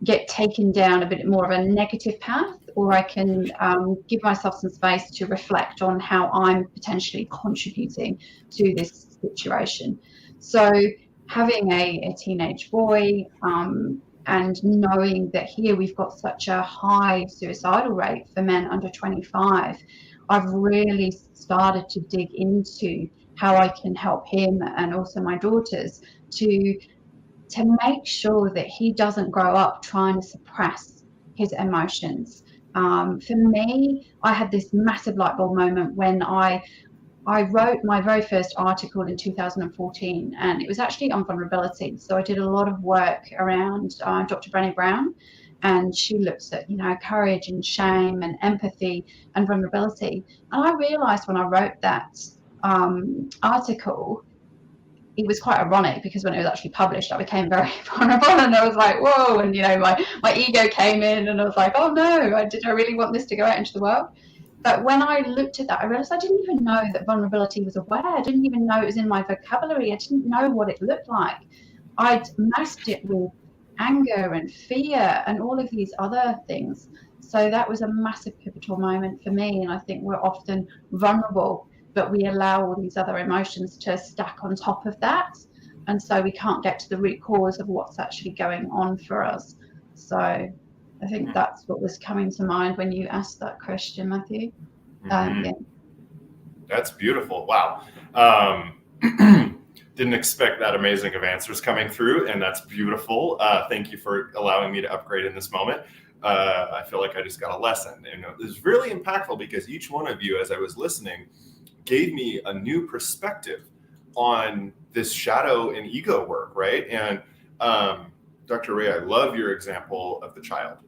get taken down a bit more of a negative path, or I can give myself some space to reflect on how I'm potentially contributing to this situation. So having a teenage boy and knowing that here we've got such a high suicidal rate for men under 25, I've really started to dig into how I can help him and also my daughters to make sure that he doesn't grow up trying to suppress his emotions. For me, I had this massive light bulb moment when I wrote my very first article in 2014, and it was actually on vulnerability. So I did a lot of work around Dr. Brené Brown, and she looks at, you know, courage and shame and empathy and vulnerability. And I realized when I wrote that article, it was quite ironic, because when it was actually published, I became very vulnerable, and I was like, whoa, and, you know, my ego came in, and I was like, oh no, did I really want this to go out into the world? But when I looked at that, I realized I didn't even know that vulnerability was a word. I didn't even know it was in my vocabulary. I didn't know what it looked like. I'd masked it with anger and fear and all of these other things. So that was a massive pivotal moment for me. And I think we're often vulnerable, but we allow all these other emotions to stack on top of that. And so we can't get to the root cause of what's actually going on for us. So I think that's what was coming to mind when you asked that question, Matthew. Yeah. That's beautiful. Wow. Didn't expect that amazing of answers coming through, and that's beautiful. Thank you for allowing me to upgrade in this moment. I feel like I just got a lesson, and it was really impactful, because each one of you, as I was listening, gave me a new perspective on this shadow and ego work, right? And Dr. Ray, I love your example of the child,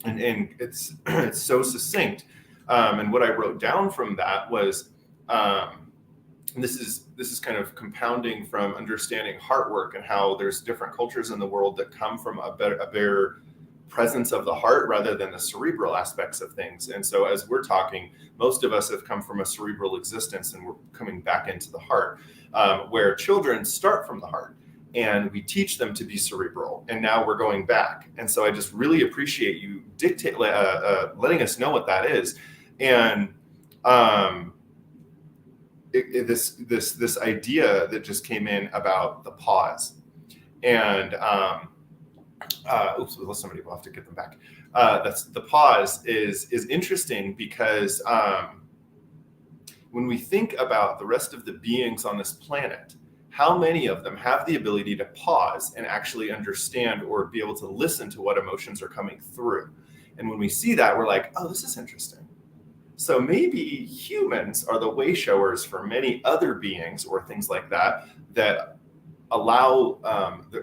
and it's it's so succinct. And what I wrote down from that was, and this is kind of compounding from understanding heart work and how there's different cultures in the world that come from a better presence of the heart rather than the cerebral aspects of things. And so as we're talking, most of us have come from a cerebral existence, and we're coming back into the heart, where children start from the heart and we teach them to be cerebral, and now we're going back. And so I just really appreciate you letting us know what that is. And this idea that just came in about the pause, and somebody will have to get them back. That's the pause is interesting, because when we think about the rest of the beings on this planet, how many of them have the ability to pause and actually understand or be able to listen to what emotions are coming through? And when we see that, we're like, oh, this is interesting. So maybe humans are the way showers for many other beings or things like that, that allow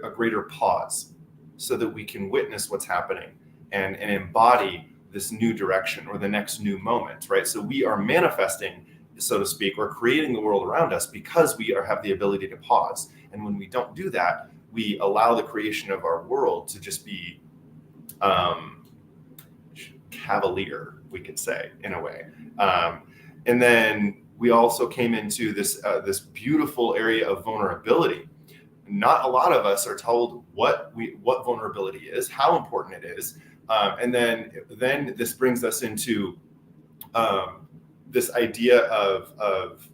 a greater pause so that we can witness what's happening and embody this new direction or the next new moment, right? So we are manifesting, so to speak, or creating the world around us because we have the ability to pause. And when we don't do that, we allow the creation of our world to just be cavalier, we could say, in a way. And then we also came into this this beautiful area of vulnerability. Not a lot of us are told what vulnerability is, how important it is, and then this brings us into this idea of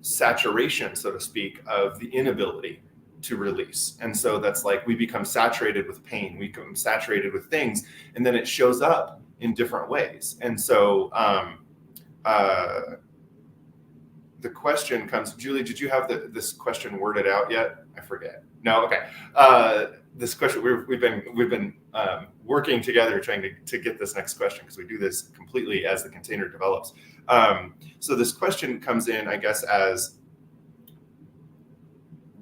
saturation, so to speak, of the inability to release. And so that's like we become saturated with pain, we become saturated with things, and then it shows up in different ways. And so the question comes, Julie, did you have this question worded out yet? I forget. No, okay. This question, we've been working together trying to get this next question, because we do this completely as the container develops. So this question comes in, I guess, as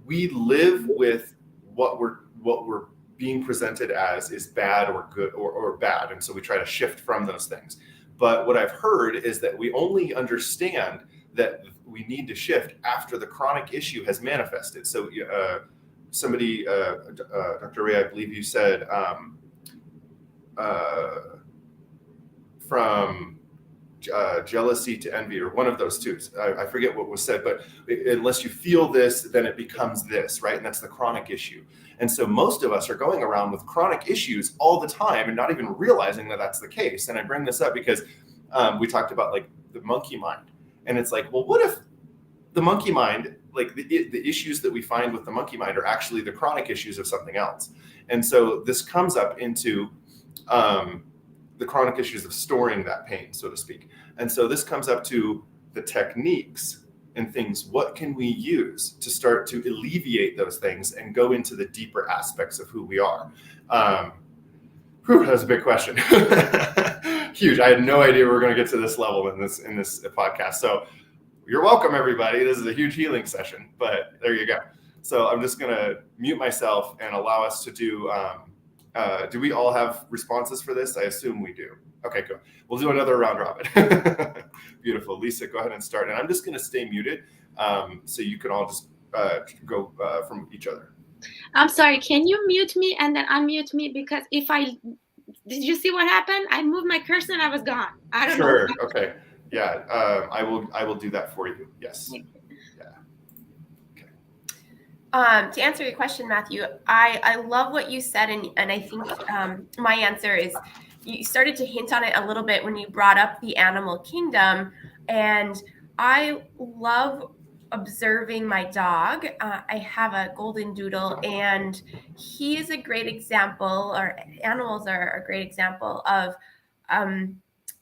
we live with what we're being presented as is bad or good or bad, and so we try to shift from those things. But what I've heard is that we only understand that we need to shift after the chronic issue has manifested. So somebody, Dr. Ray, I believe you said from jealousy to envy, or one of those two. I forget what was said, but unless you feel this, then it becomes this, right? And that's the chronic issue. And so most of us are going around with chronic issues all the time and not even realizing that that's the case. And I bring this up because we talked about like the monkey mind. And it's like, well, what if the monkey mind, like the issues that we find with the monkey mind are actually the chronic issues of something else? And so this comes up into the chronic issues of storing that pain, so to speak. And so this comes up to the techniques and things. What can we use to start to alleviate those things and go into the deeper aspects of who we are? That was a big question. Huge. I had no idea we were going to get to this level in this podcast. So you're welcome, everybody. This is a huge healing session, but there you go. So I'm just going to mute myself and allow us to do we all have responses for this? I assume we do. Okay, good. We'll do another round robin. Beautiful. Lisa, go ahead and start. And I'm just going to stay muted so you can all just go from each other. I'm sorry. Can you mute me and then unmute me? Because did you see what happened? I moved my cursor and I was gone. I don't know. Sure. Okay. Yeah. I will do that for you. Yes. To answer your question, Matthew, I love what you said, and I think my answer is you started to hint on it a little bit when you brought up the animal kingdom, and I love observing my dog. I have a golden doodle, and he is a great example, or animals are a great example of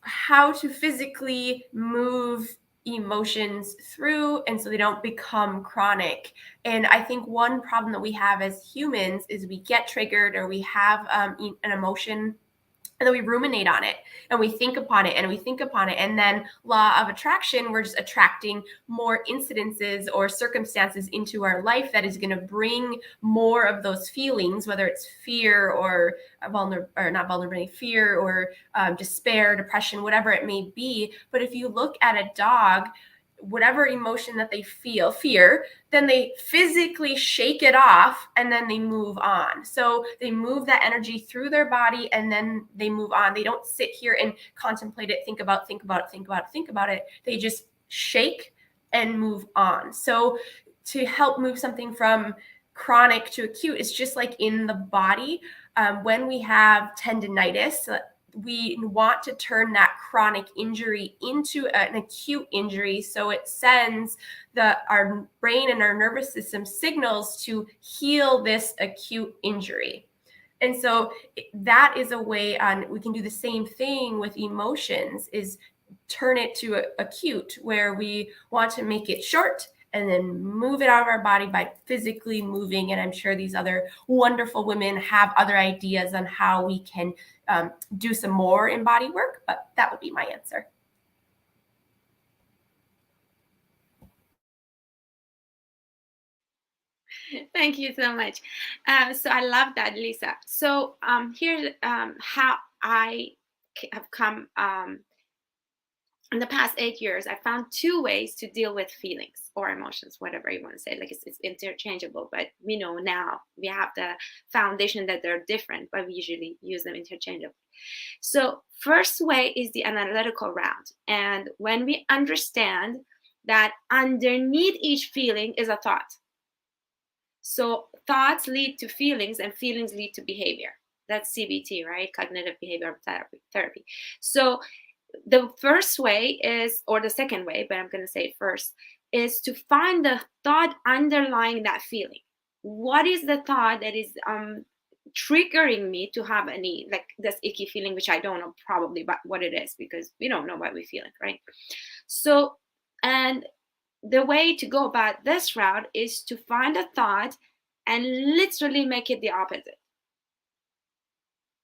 how to physically move emotions through, and so they don't become chronic. And I think one problem that we have as humans is we get triggered, or we have an emotion, and then we ruminate on it, and we think upon it, and we think upon it, and then law of attraction, we're just attracting more incidences or circumstances into our life that is going to bring more of those feelings, whether it's fear or fear or despair, depression, whatever it may be. But if you look at a dog, whatever emotion that they feel, fear, then they physically shake it off, and then they move on. So they move that energy through their body, and then they move on. They don't sit here and contemplate it, think about it. They just shake and move on. So to help move something from chronic to acute, it's just like in the body. When we have tendinitis, we want to turn that chronic injury into an acute injury. So it sends our brain and our nervous system signals to heal this acute injury. And so that is a way we can do the same thing with emotions, is turn it to acute, where we want to make it short and then move it out of our body by physically moving. And I'm sure these other wonderful women have other ideas on how we can do some more in body work, but that would be my answer. Thank you so much. So I love that, Lisa. So here's how I have come in the past 8 years. I found 2 ways to deal with feelings or emotions, whatever you want to say. Like it's interchangeable, but we know now we have the foundation that they're different, but we usually use them interchangeably. So first way is the analytical round. And when we understand that underneath each feeling is a thought. So thoughts lead to feelings, and feelings lead to behavior. That's CBT, right? Cognitive behavioral therapy. So the first way is, or the second way, but I'm going to say it first, is to find the thought underlying that feeling. What is the thought that is triggering me to have any, like this icky feeling, which I don't know probably what it is, because we don't know what we're feeling, right? So, and the way to go about this route is to find a thought and literally make it the opposite.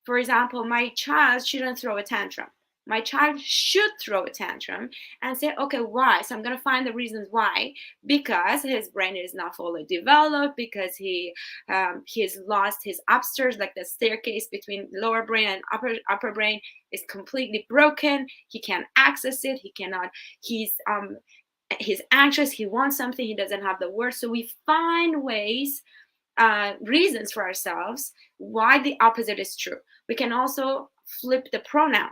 For example, my child shouldn't throw a tantrum. My child should throw a tantrum and say, okay, why? So I'm going to find the reasons why. Because his brain is not fully developed, because he's lost his upstairs, like the staircase between lower brain and upper brain is completely broken. He can't access it. He cannot, he's anxious. He wants something. He doesn't have the words. So we find ways, reasons for ourselves why the opposite is true. We can also flip the pronoun.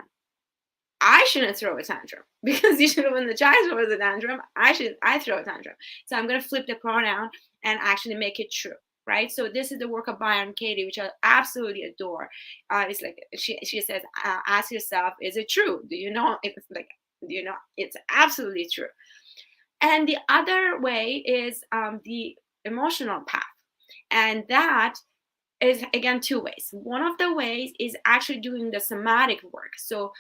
I shouldn't throw a tantrum, because usually when the child throws a tantrum, I throw a tantrum. So I'm going to flip the pronoun and actually make it true, right? So this is the work of Byron Katie, which I absolutely adore. It's like she says, ask yourself, is it true? Do you know? It's like, do you know? It's absolutely true. And the other way is the emotional path, and that is again two ways. One of the ways is actually doing the somatic work. So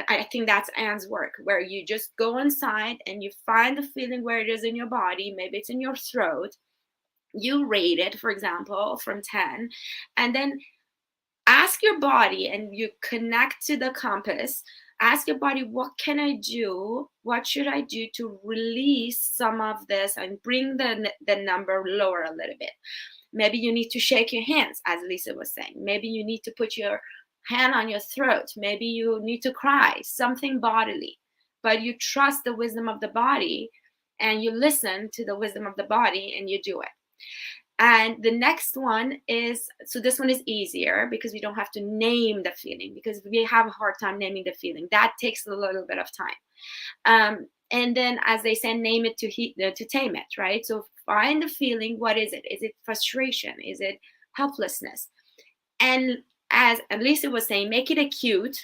I think that's Anne's work, where you just go inside and you find the feeling where it is in your body. Maybe it's in your throat. You rate it, for example, from 10, and then ask your body, and you connect to the compass. Ask your body, what can I do? What should I do to release some of this and bring the number lower a little bit? Maybe you need to shake your hands, as Lisa was saying. Maybe you need to put your hand on your throat. Maybe you need to cry, something bodily. But you trust the wisdom of the body, and you listen to the wisdom of the body, and you do it. And the next one is, so this one is easier because we don't have to name the feeling, because we have a hard time naming the feeling. That takes a little bit of time. And then, as they say, name it to tame it, right? So find the feeling. What is it? Is it frustration? Is it helplessness? And as Lisa was saying, make it acute,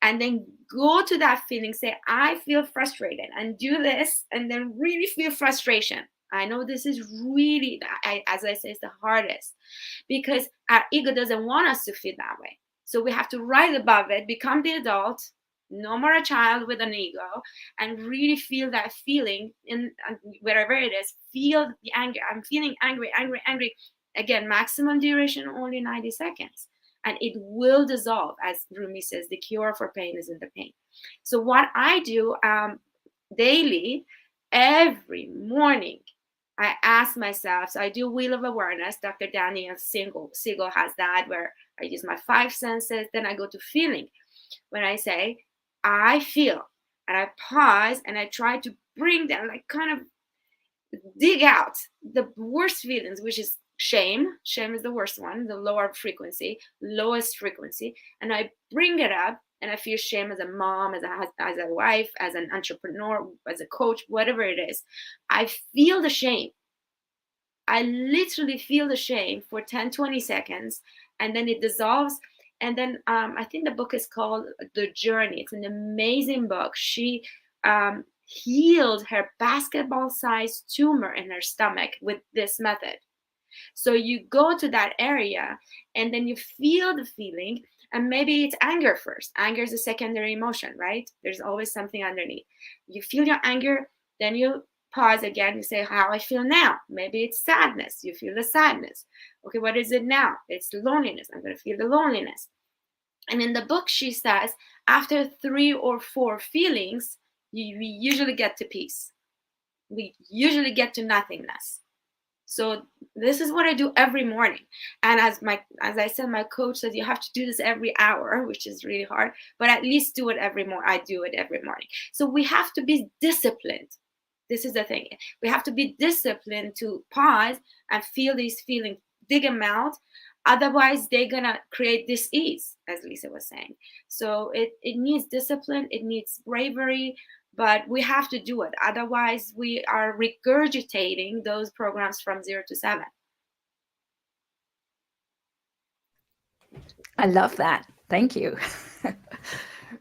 and then go to that feeling. Say, I feel frustrated, and do this, and then really feel frustration. I know this is really, as I say, it's the hardest, because our ego doesn't want us to feel that way. So we have to rise above it, become the adult, no more a child with an ego, and really feel that feeling in wherever it is. Feel the anger. I'm feeling angry. Again, maximum duration, only 90 seconds. And it will dissolve. As Rumi says, the cure for pain is in the pain. So what I do daily, every morning, I ask myself, so I do Wheel of Awareness. Dr. Daniel Siegel has that, where I use my 5 senses. Then I go to feeling. When I say, I feel, and I pause, and I try to bring them, like kind of dig out the worst feelings, which is shame. Shame is the worst one, the lower frequency, lowest frequency. And I bring it up, and I feel shame as a mom, as a wife, as an entrepreneur, as a coach, whatever it is. I feel the shame. I literally feel the shame for 10, 20 seconds, and then it dissolves. And then I think the book is called The Journey. It's an amazing book. She healed her basketball-sized tumor in her stomach with this method. So you go to that area, and then you feel the feeling, and maybe it's anger first. Anger is a secondary emotion, right? There's always something underneath. You feel your anger, then you pause again. You say, how I feel now. Maybe it's sadness. You feel the sadness. Okay, what is it now? It's loneliness. I'm going to feel the loneliness. And in the book, she says, after 3 or 4 feelings, we usually get to peace. We usually get to nothingness. So this is what I do every morning. And as I said, my coach says you have to do this every hour, which is really hard, but at least do it every morning. I do it every morning. So we have to be disciplined. This is the thing. We have to be disciplined to pause and feel these feelings, dig them out. Otherwise, they're going to create dis-ease, as Lisa was saying. So it needs discipline. It needs bravery. but we have to do it. Otherwise, we are regurgitating those programs from 0 to 7. I love that. Thank you.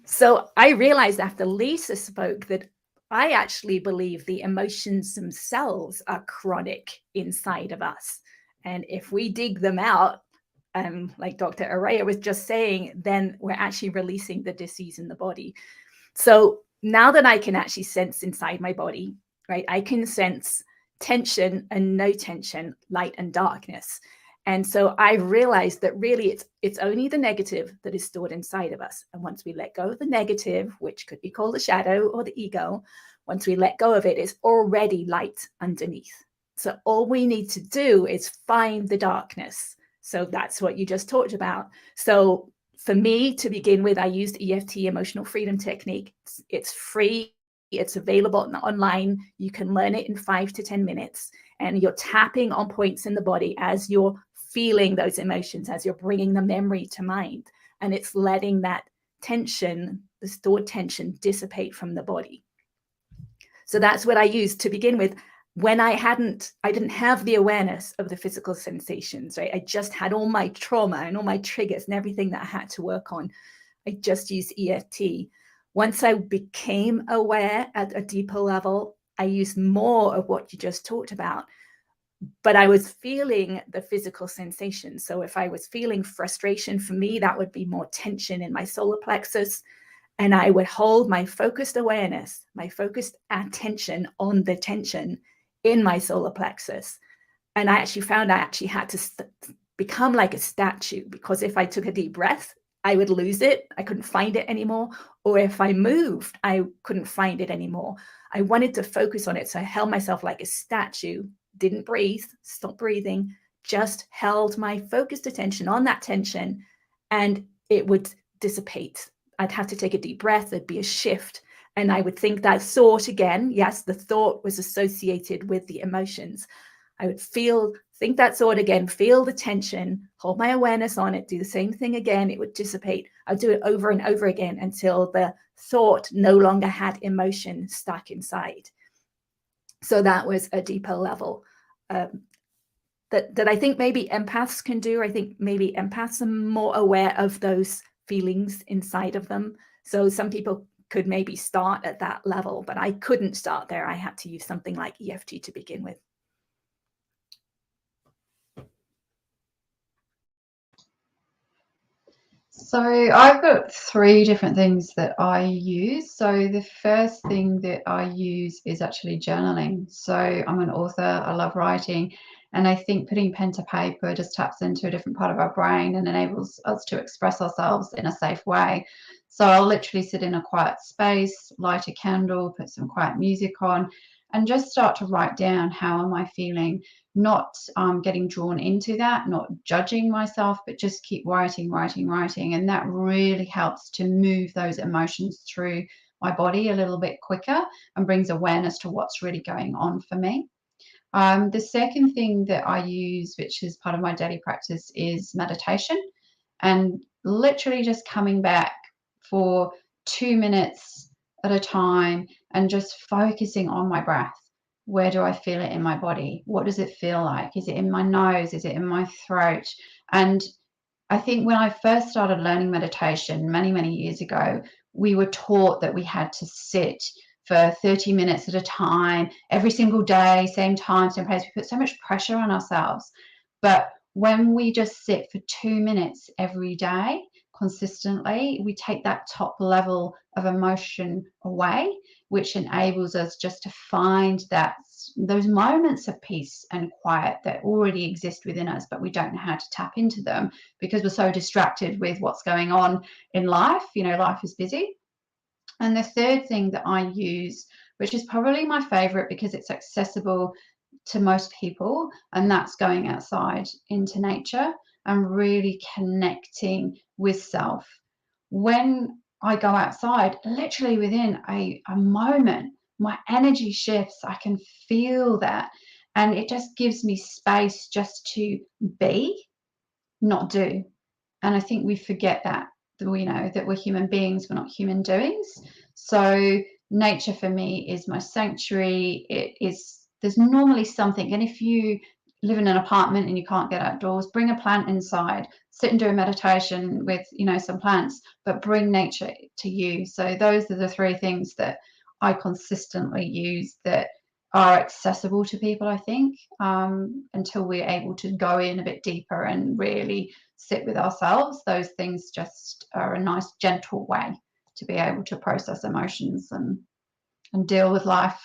So I realized after Lisa spoke that I actually believe the emotions themselves are chronic inside of us. And if we dig them out, like Dr. Arayeh was just saying, then we're actually releasing the disease in the body. So now that I can actually sense inside my body, right, I can sense tension and no tension, light and darkness. And so I realized that really it's only the negative that is stored inside of us. And once we let go of the negative, which could be called the shadow or the ego, once we let go of it, it's already light underneath. So all we need to do is find the darkness. So that's what you just talked about. So for me, to begin with, I used EFT, Emotional Freedom Technique. It's free. It's available online. You can learn it in 5 to 10 minutes. And you're tapping on points in the body as you're feeling those emotions, as you're bringing the memory to mind. And it's letting that tension, the stored tension, dissipate from the body. So that's what I used to begin with. When I didn't have the awareness of the physical sensations, right? I just had all my trauma and all my triggers and everything that I had to work on. I just used EFT. Once I became aware at a deeper level, I used more of what you just talked about. But I was feeling the physical sensations. So if I was feeling frustration, for me, that would be more tension in my solar plexus. And I would hold my focused awareness, my focused attention on the tension in my solar plexus. And I actually found I actually had to become like a statue, because if I took a deep breath, I would lose it. I couldn't find it anymore. Or if I moved, I couldn't find it anymore. I wanted to focus on it. So I held myself like a statue, didn't breathe, stopped breathing, just held my focused attention on that tension, and it would dissipate. I'd have to take a deep breath. There'd be a shift. And I would think that thought again. Yes, the thought was associated with the emotions. I would think that thought again, feel the tension, hold my awareness on it, do the same thing again. It would dissipate. I'd do it over and over again until the thought no longer had emotion stuck inside. So that was a deeper level that I think maybe empaths can do. I think maybe empaths are more aware of those feelings inside of them. So some people could maybe start at that level, but I couldn't start there. I had to use something like EFT to begin with. So I've got 3 different things that I use. So the first thing that I use is actually journaling. So I'm an author, I love writing, and I think putting pen to paper just taps into a different part of our brain and enables us to express ourselves in a safe way. So I'll literally sit in a quiet space, light a candle, put some quiet music on, and just start to write down, how am I feeling? Not getting drawn into that, not judging myself, but just keep writing. And that really helps to move those emotions through my body a little bit quicker and brings awareness to what's really going on for me. The second thing that I use, which is part of my daily practice, is meditation, and literally just coming back for 2 minutes at a time and just focusing on my breath. Where do I feel it in my body? What does it feel like? Is it in my nose? Is it in my throat? And I think when I first started learning meditation many years ago, we were taught that we had to sit for 30 minutes at a time, every single day, same time, same place. We put so much pressure on ourselves. But when we just sit for 2 minutes every day consistently, we take that top level of emotion away, which enables us just to find those moments of peace and quiet that already exist within us, but we don't know how to tap into them because we're so distracted with what's going on in life. Life is busy. And the third thing that I use, which is probably my favorite because it's accessible to most people, and that's going outside into nature and really connecting with self. When I go outside, literally within a moment, my energy shifts. I can feel that. And it just gives me space just to be, not do. And I think we forget that we're human beings, we're not human doings. So nature for me is my sanctuary. There's normally something, and if you live in an apartment and you can't get outdoors, bring a plant inside, sit and do a meditation with, some plants, but bring nature to you. So those are the three things that I consistently use that are accessible to people, I think, until we're able to go in a bit deeper and really sit with ourselves. Those things just are a nice, gentle way to be able to process emotions and deal with life.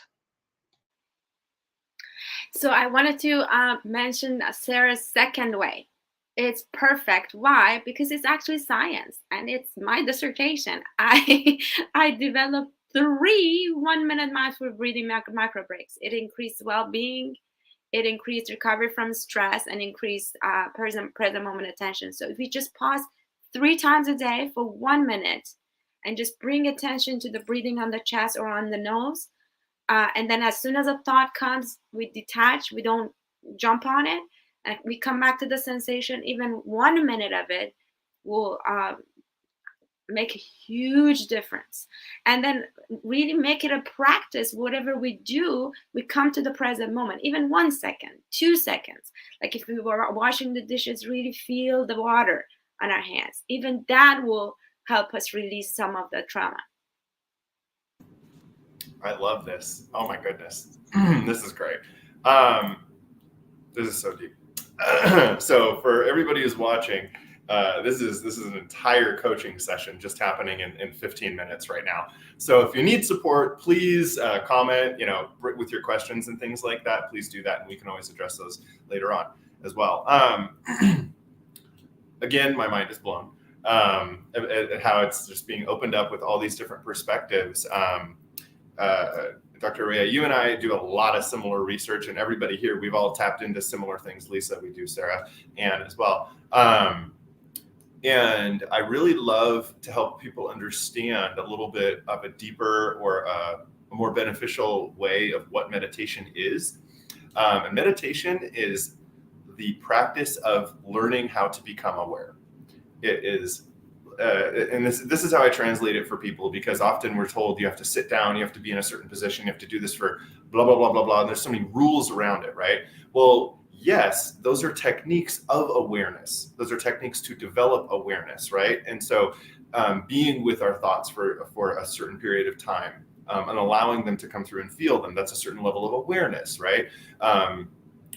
So I wanted to mention Sarah's second way. It's perfect. Why? Because it's actually science, and it's my dissertation. I developed 3 1-minute mindful breathing micro breaks. It increased well-being, it increased recovery from stress, and increased present moment attention. So if you just pause 3 times a day for 1 minute and just bring attention to the breathing on the chest or on the nose, and then as soon as a thought comes, we detach, we don't jump on it, and we come back to the sensation. Even 1 minute of it will make a huge difference. And then really make it a practice. Whatever we do, we come to the present moment. Even 1 second, 2 seconds. Like if we were washing the dishes, really feel the water on our hands. Even that will help us release some of the trauma. I love this. Oh my goodness. This is great. This is so deep. So for everybody who's watching, this is an entire coaching session just happening in 15 minutes right now. So if you need support, please comment, with your questions and things like that. Please do that, and we can always address those later on as well. Again, my mind is blown at how it's just being opened up with all these different perspectives. Dr. Arayeh, you and I do a lot of similar research, and everybody here, we've all tapped into similar things. Lisa, we do, Sarah, Anne as well. And I really love to help people understand a little bit of a deeper or a more beneficial way of what meditation is. And meditation is the practice of learning how to become aware. It is and this is how I translate it for people, because often we're told you have to sit down, you have to be in a certain position, you have to do this for blah, blah, blah, blah, blah. And there's so many rules around it, right? Well, yes, those are techniques of awareness. Those are techniques to develop awareness, right? And so being with our thoughts for a certain period of time and allowing them to come through and feel them, that's a certain level of awareness, right?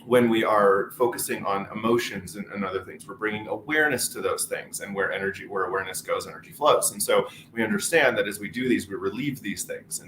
When we are focusing on emotions and other things, we're bringing awareness to those things, and where awareness goes, energy flows. And so we understand that as we do these, we relieve these things. So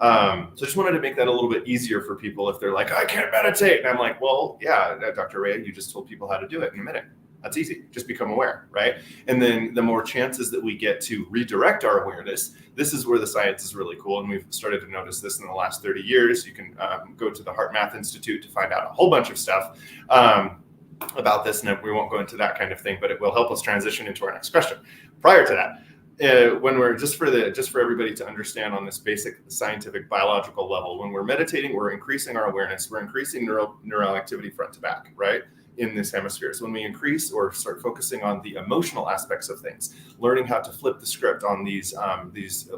I just wanted to make that a little bit easier for people if they're like, I can't meditate. And I'm like, well, yeah, Dr. Arayeh, you just told people how to do it in a minute. That's easy. Just become aware, right? And then the more chances that we get to redirect our awareness, this is where the science is really cool. And we've started to notice this in the last 30 years. You can go to the Heart Math Institute to find out a whole bunch of stuff about this. And we won't go into that kind of thing, but it will help us transition into our next question. Prior to that, when we're just for everybody to understand on this basic scientific biological level, when we're meditating, we're increasing our awareness, we're increasing neural activity front to back, right? In this hemisphere. So when we increase or start focusing on the emotional aspects of things, learning how to flip the script on these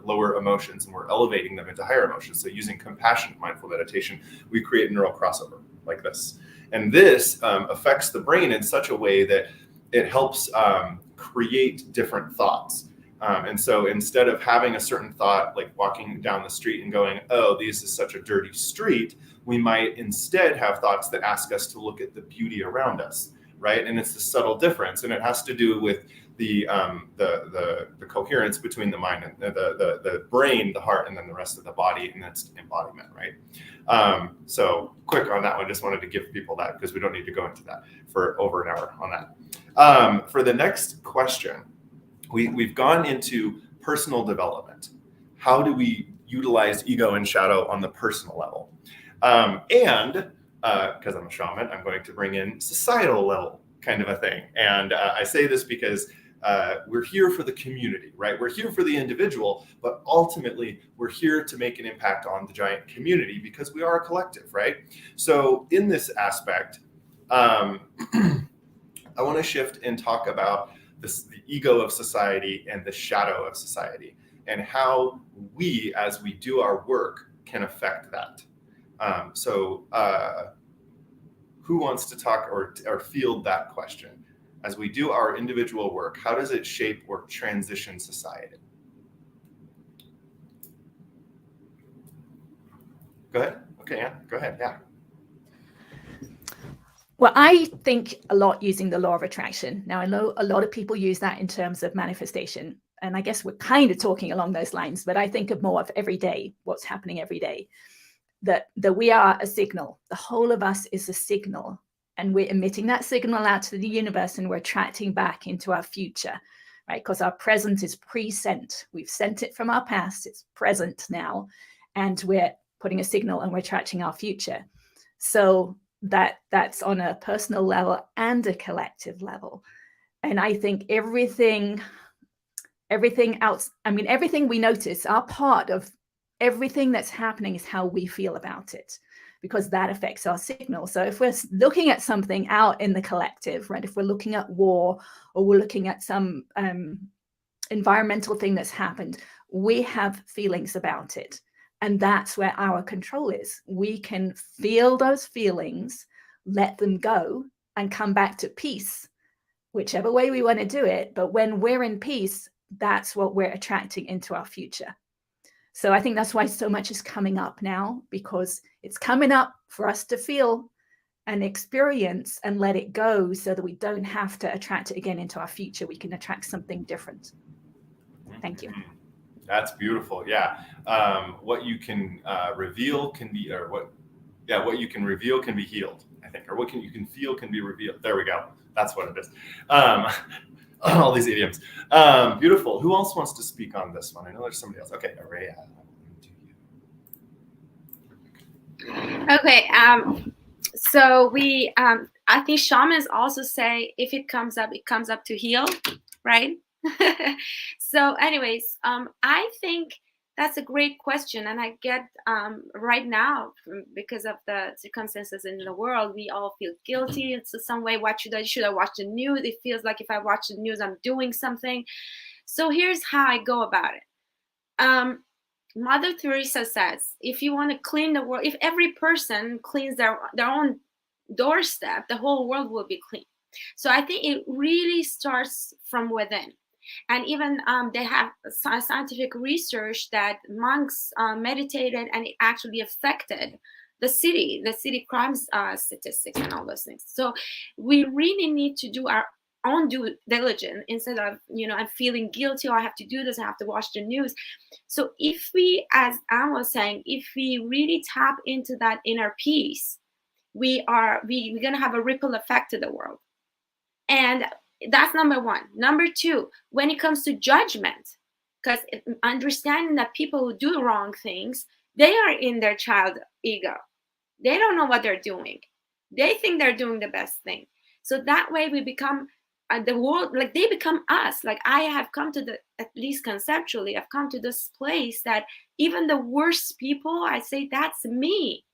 lower emotions, and we're elevating them into higher emotions. So using compassionate mindful meditation, we create neural crossover like this. And this affects the brain in such a way that it helps create different thoughts. And so instead of having a certain thought, like walking down the street and going, oh, this is such a dirty street, we might instead have thoughts that ask us to look at the beauty around us, right? And it's the subtle difference, and it has to do with the coherence between the mind and the brain, the heart, and then the rest of the body, and that's embodiment, right? So quick on that one, just wanted to give people that, because we don't need to go into that for over an hour on that. For the next question, we've gone into personal development. How do we utilize ego and shadow on the personal level? And because I'm a shaman, I'm going to bring in societal level kind of a thing. And I say this because we're here for the community, right? We're here for the individual, but ultimately we're here to make an impact on the giant community, because we are a collective, right? So in this aspect, I want to shift and talk about the ego of society and the shadow of society. and how we, as we do our work, can affect that. Who wants to talk or field that question? As we do our individual work, how does it shape or transition society? Go ahead. Okay, Anne, go ahead. Yeah. Well, I think a lot using the law of attraction. Now, I know a lot of people use that in terms of manifestation, and I guess we're kind of talking along those lines, but I think of more of every day, what's happening every day, that we are a signal. The whole of us is a signal, and we're emitting that signal out to the universe, and we're attracting back into our future, right? Because our present is pre-sent. We've sent it from our past, it's present now, and we're putting a signal and we're attracting our future. So that's on a personal level and a collective level. And I think everything else, I mean, everything we notice, our part of everything that's happening is how we feel about it, because that affects our signal. So if we're looking at something out in the collective, right, if we're looking at war, or we're looking at some environmental thing that's happened, we have feelings about it. And that's where our control is. We can feel those feelings, let them go, and come back to peace, whichever way we want to do it. But when we're in peace, that's what we're attracting into our future. So I think that's why so much is coming up now, because it's coming up for us to feel and experience and let it go, so that we don't have to attract it again into our future. We can attract something different. Thank you. That's beautiful. Yeah. What you can reveal can be, or what you can reveal can be healed, I think, or what you can feel can be revealed. There we go. That's what it is. All these idioms. Beautiful. Who else wants to speak on this one? I know there's somebody else. Okay, Arayeh. Okay. So we, I think shamans also say, if it comes up to heal, right? So anyways, I think that's a great question. And I get right now, because of the circumstances in the world, we all feel guilty. It's some way, what should I watch the news? It feels like if I watch the news, I'm doing something. So here's how I go about it. Mother Teresa says, if you want to clean the world, if every person cleans their own doorstep, the whole world will be clean. So I think it really starts from within. And even they have scientific research that monks meditated, and it actually affected the city crimes statistics and all those things. So we really need to do our own due diligence, instead of, I'm feeling guilty, or I have to do this, I have to watch the news. So if we, as Anne was saying, if we really tap into that inner peace, we're going to have a ripple effect to the world. And that's number one. Number two, when it comes to judgment, because understanding that people who do wrong things, they are in their child ego. They don't know what they're doing. They think they're doing the best thing. So that way we become the world, like they become us. Like I have come to at least conceptually, I've come to this place that even the worst people, I say, that's me.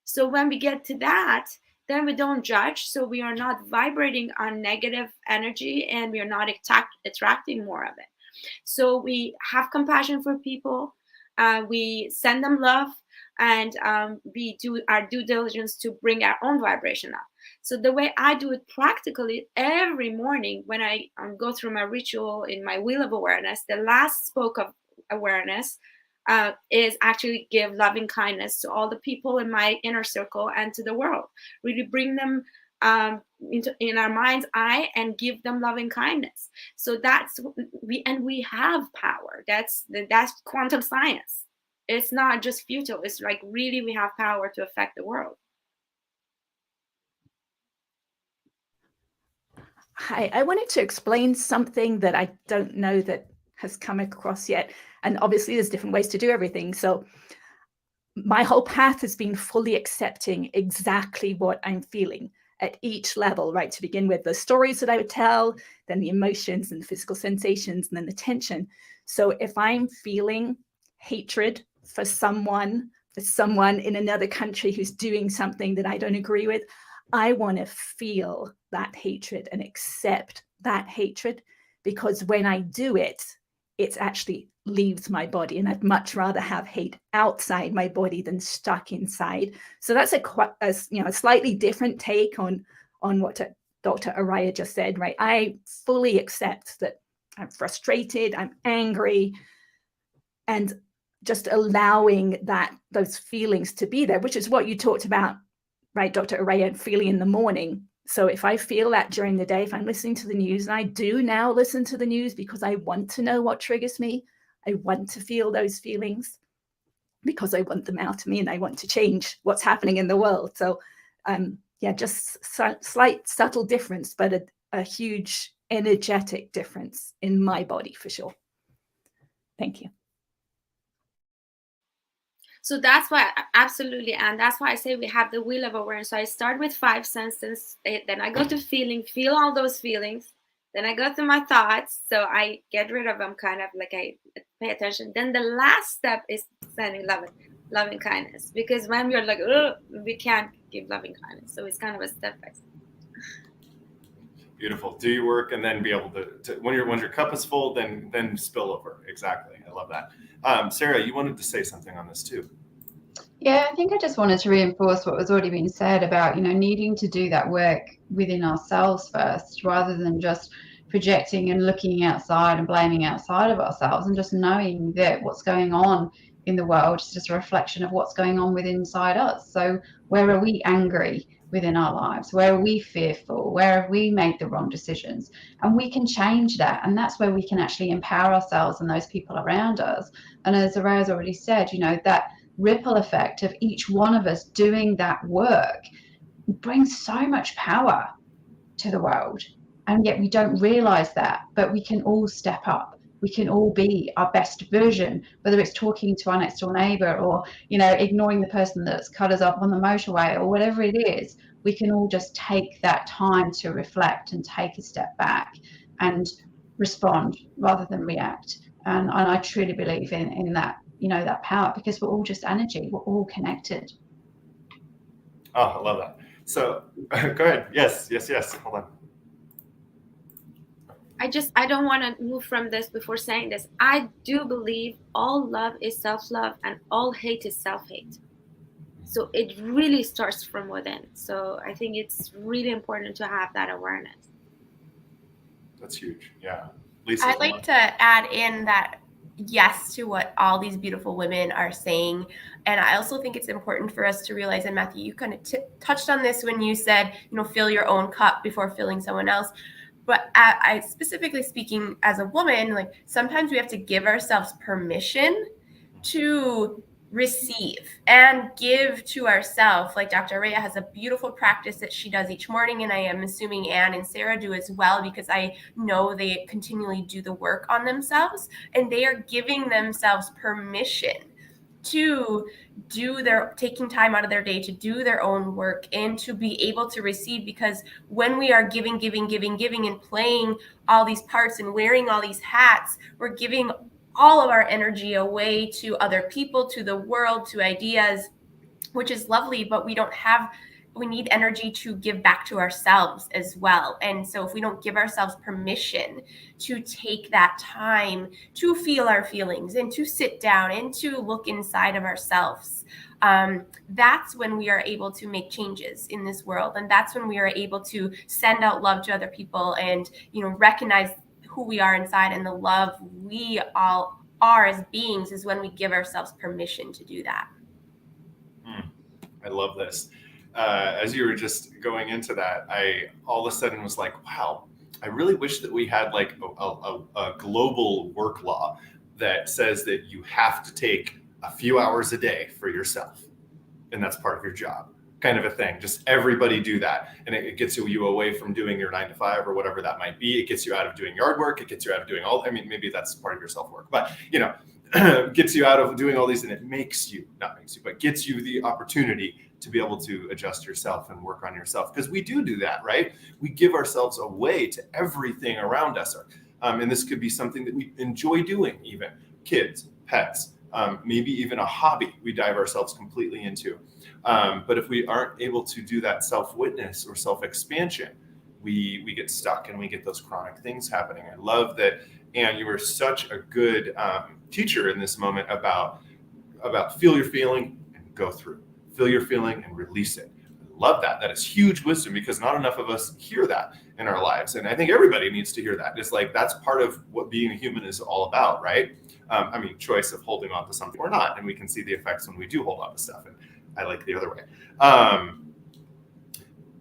So when we get to that, then we don't judge. So we are not vibrating on negative energy, and we are not attracting more of it. So we have compassion for people. We send them love, and we do our due diligence to bring our own vibration up. So the way I do it practically every morning when I go through my ritual in my wheel of awareness, the last spoke of awareness is actually give loving kindness to all the people in my inner circle and to the world. Really bring them in our mind's eye and give them loving kindness. So that's we have power. That's quantum science. It's not just futile. It's like really we have power to affect the world. Hi, I wanted to explain something that I don't know that has come across yet. And obviously there's different ways to do everything. So my whole path has been fully accepting exactly what I'm feeling at each level, right? To begin with, the stories that I would tell, then the emotions and the physical sensations, and then the tension. So if I'm feeling hatred for someone in another country who's doing something that I don't agree with, I want to feel that hatred and accept that hatred, because when I do it, it's actually leaves my body, and I'd much rather have hate outside my body than stuck inside. So that's a slightly different take on what Dr. Arayeh just said, right? I fully accept that I'm frustrated, I'm angry, and just allowing those feelings to be there, which is what you talked about, right, Dr. Arayeh, feeling in the morning. So if I feel that during the day, if I'm listening to the news, and I do now listen to the news because I want to know what triggers me, I want to feel those feelings because I want them out of me and I want to change what's happening in the world. So just slight subtle difference, but a huge energetic difference in my body for sure. Thank you. So that's why, absolutely, and that's why I say we have the wheel of awareness. So I start with 5 senses, then I go to feel all those feelings, then I go to my thoughts, so I get rid of them, kind of like I pay attention. Then the last step is sending loving kindness, because when we're like, oh, we can't give loving kindness, so it's kind of a step by step. Beautiful. Do your work and then be able to when your cup is full, then spill over. Exactly. I love that. Sarah, you wanted to say something on this too. Yeah, I think I just wanted to reinforce what was already been said about, needing to do that work within ourselves first, rather than just projecting and looking outside and blaming outside of ourselves, and just knowing that what's going on in the world is just a reflection of what's going on within inside us. So where are we angry within our lives? Where are we fearful? Where have we made the wrong decisions? And we can change that. And that's where we can actually empower ourselves and those people around us. And as Arayeh's already said, that ripple effect of each one of us doing that work brings so much power to the world. And yet we don't realize that, but we can all step up. We can all be our best version, whether it's talking to our next door neighbor or, ignoring the person that's cut us up on the motorway or whatever it is. We can all just take that time to reflect and take a step back and respond rather than react. And I truly believe in that, that power, because we're all just energy. We're all connected. Oh, I love that. So go ahead. Yes. Hold on. I don't want to move from this before saying this. I do believe all love is self-love and all hate is self-hate. So it really starts from within. So I think it's really important to have that awareness. That's huge. Yeah. Lisa, I'd like to add in that yes to what all these beautiful women are saying. And I also think it's important for us to realize, and Matthew, you kind of touched on this when you said, fill your own cup before filling someone else. But I specifically speaking as a woman, like sometimes we have to give ourselves permission to receive and give to ourselves. Like Dr. Arayeh has a beautiful practice that she does each morning, and I am assuming Anne and Sarah do as well, because I know they continually do the work on themselves, and they are giving themselves permission to taking time out of their day to do their own work and to be able to receive. Because when we are giving and playing all these parts and wearing all these hats, we're giving all of our energy away to other people, to the world, to ideas, which is lovely, but we need energy to give back to ourselves as well. And so if we don't give ourselves permission to take that time to feel our feelings and to sit down and to look inside of ourselves, that's when we are able to make changes in this world. And that's when we are able to send out love to other people and, recognize who we are inside and the love we all are as beings, is when we give ourselves permission to do that. I love this. As you were just going into that, I all of a sudden was like, wow, I really wish that we had like a global work law that says that you have to take a few hours a day for yourself. And that's part of your job, kind of a thing. Just everybody do that. And it gets you away from doing your 9 to 5 or whatever that might be. It gets you out of doing yard work. It gets you out of doing maybe that's part of your self-work, but gets you out of doing all these, and it gets you the opportunity to be able to adjust yourself and work on yourself. Because we do that, right? We give ourselves away to everything around us. And this could be something that we enjoy doing, even kids, pets, maybe even a hobby we dive ourselves completely into. But if we aren't able to do that self-witness or self-expansion, we get stuck and we get those chronic things happening. I love that And you were such a good teacher in this moment about feel your feeling and go through. Feel your feeling and release it. Love that. That is huge wisdom, because not enough of us hear that in our lives. And I think everybody needs to hear that. It's like, that's part of what being a human is all about, right? Choice of holding on to something or not. And we can see the effects when we do hold on to stuff. And I like the other way.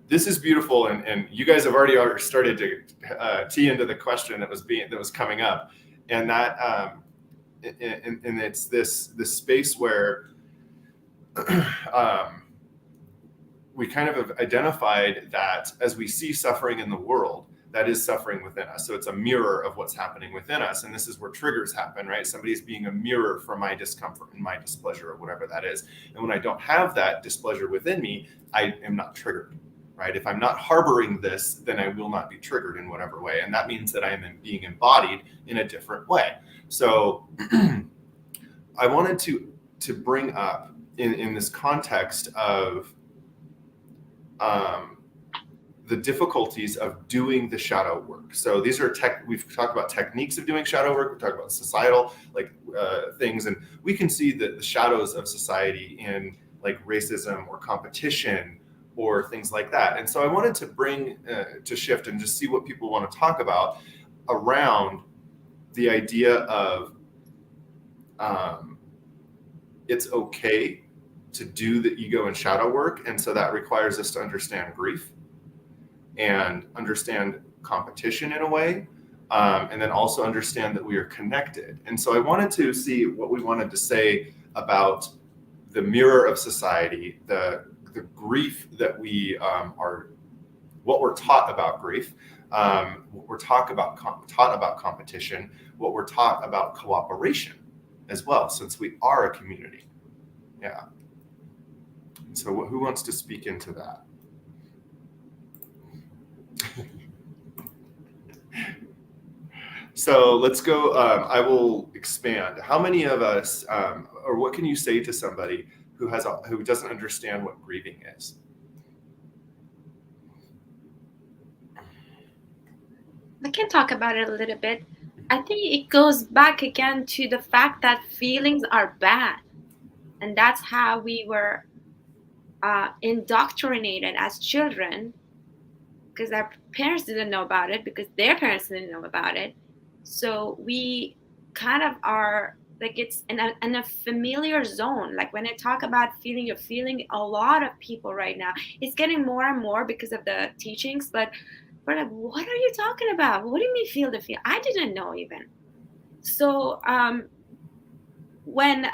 This is beautiful. And you guys have already started to tee into the question that was coming up. And that, and it's this space where, we kind of have identified that as we see suffering in the world, that is suffering within us. So it's a mirror of what's happening within us. And this is where triggers happen, right? Somebody's being a mirror for my discomfort and my displeasure or whatever that is. And when I don't have that displeasure within me, I am not triggered, right? If I'm not harboring this, then I will not be triggered in whatever way. And that means that I am being embodied in a different way. So I wanted to bring up in this context of the difficulties of doing the shadow work. So these are we've talked about techniques of doing shadow work. We talked about societal things, and we can see the shadows of society in like racism or competition or things like that. And so I wanted to bring to shift and just see what people want to talk about around the idea of it's okay to do the ego and shadow work. And so that requires us to understand grief and understand competition in a way, and then also understand that we are connected. And so I wanted to see what we wanted to say about the mirror of society, the grief that we what we're taught about grief, what we're taught about competition, what we're taught about cooperation as well, since we are a community. Yeah. So who wants to speak into that? So let's go. I will expand. How many of us, or what can you say to somebody who doesn't understand what grieving is? I can talk about it a little bit. I think it goes back again to the fact that feelings are bad. And that's how we were indoctrinated as children, because our parents didn't know about it, because their parents didn't know about it. So we kind of are like, it's in a familiar zone. Like when I talk about feeling your feeling, a lot of people right now, it's getting more and more because of the teachings, but we're like, what are you talking about? What do you mean feel the feel? I didn't know even. So when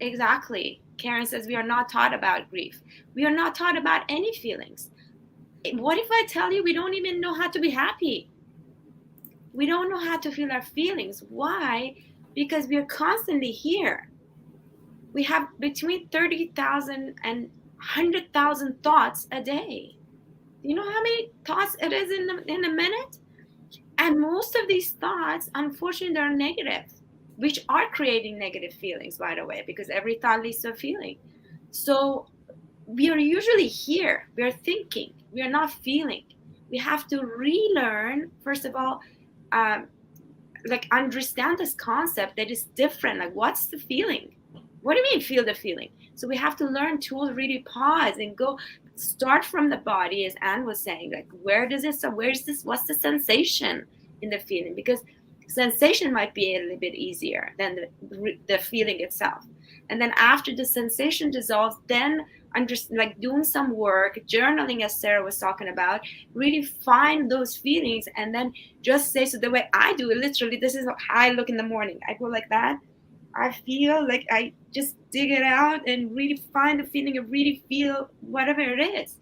exactly, Karen says we are not taught about grief. We are not taught about any feelings. What if I tell you we don't even know how to be happy? We don't know how to feel our feelings. Why? Because we are constantly here. We have between 30,000 and 100,000 thoughts a day. Do you know how many thoughts it is in a minute? And most of these thoughts, unfortunately, they're negative, which are creating negative feelings, by the way, because every thought leads to a feeling. So we are usually here. We are thinking. We are not feeling. We have to relearn, first of all, understand this concept that is different. Like, what's the feeling? What do you mean feel the feeling? So we have to learn to really pause and go start from the body, as Anne was saying, like, where's this, what's the sensation in the feeling? Because sensation might be a little bit easier than the feeling itself. And then after the sensation dissolves, then doing some work, journaling, as Sarah was talking about, really find those feelings and then just say, so the way I do it, literally, this is how I look in the morning. I go like that. I feel like I just dig it out and really find the feeling and really feel whatever it is.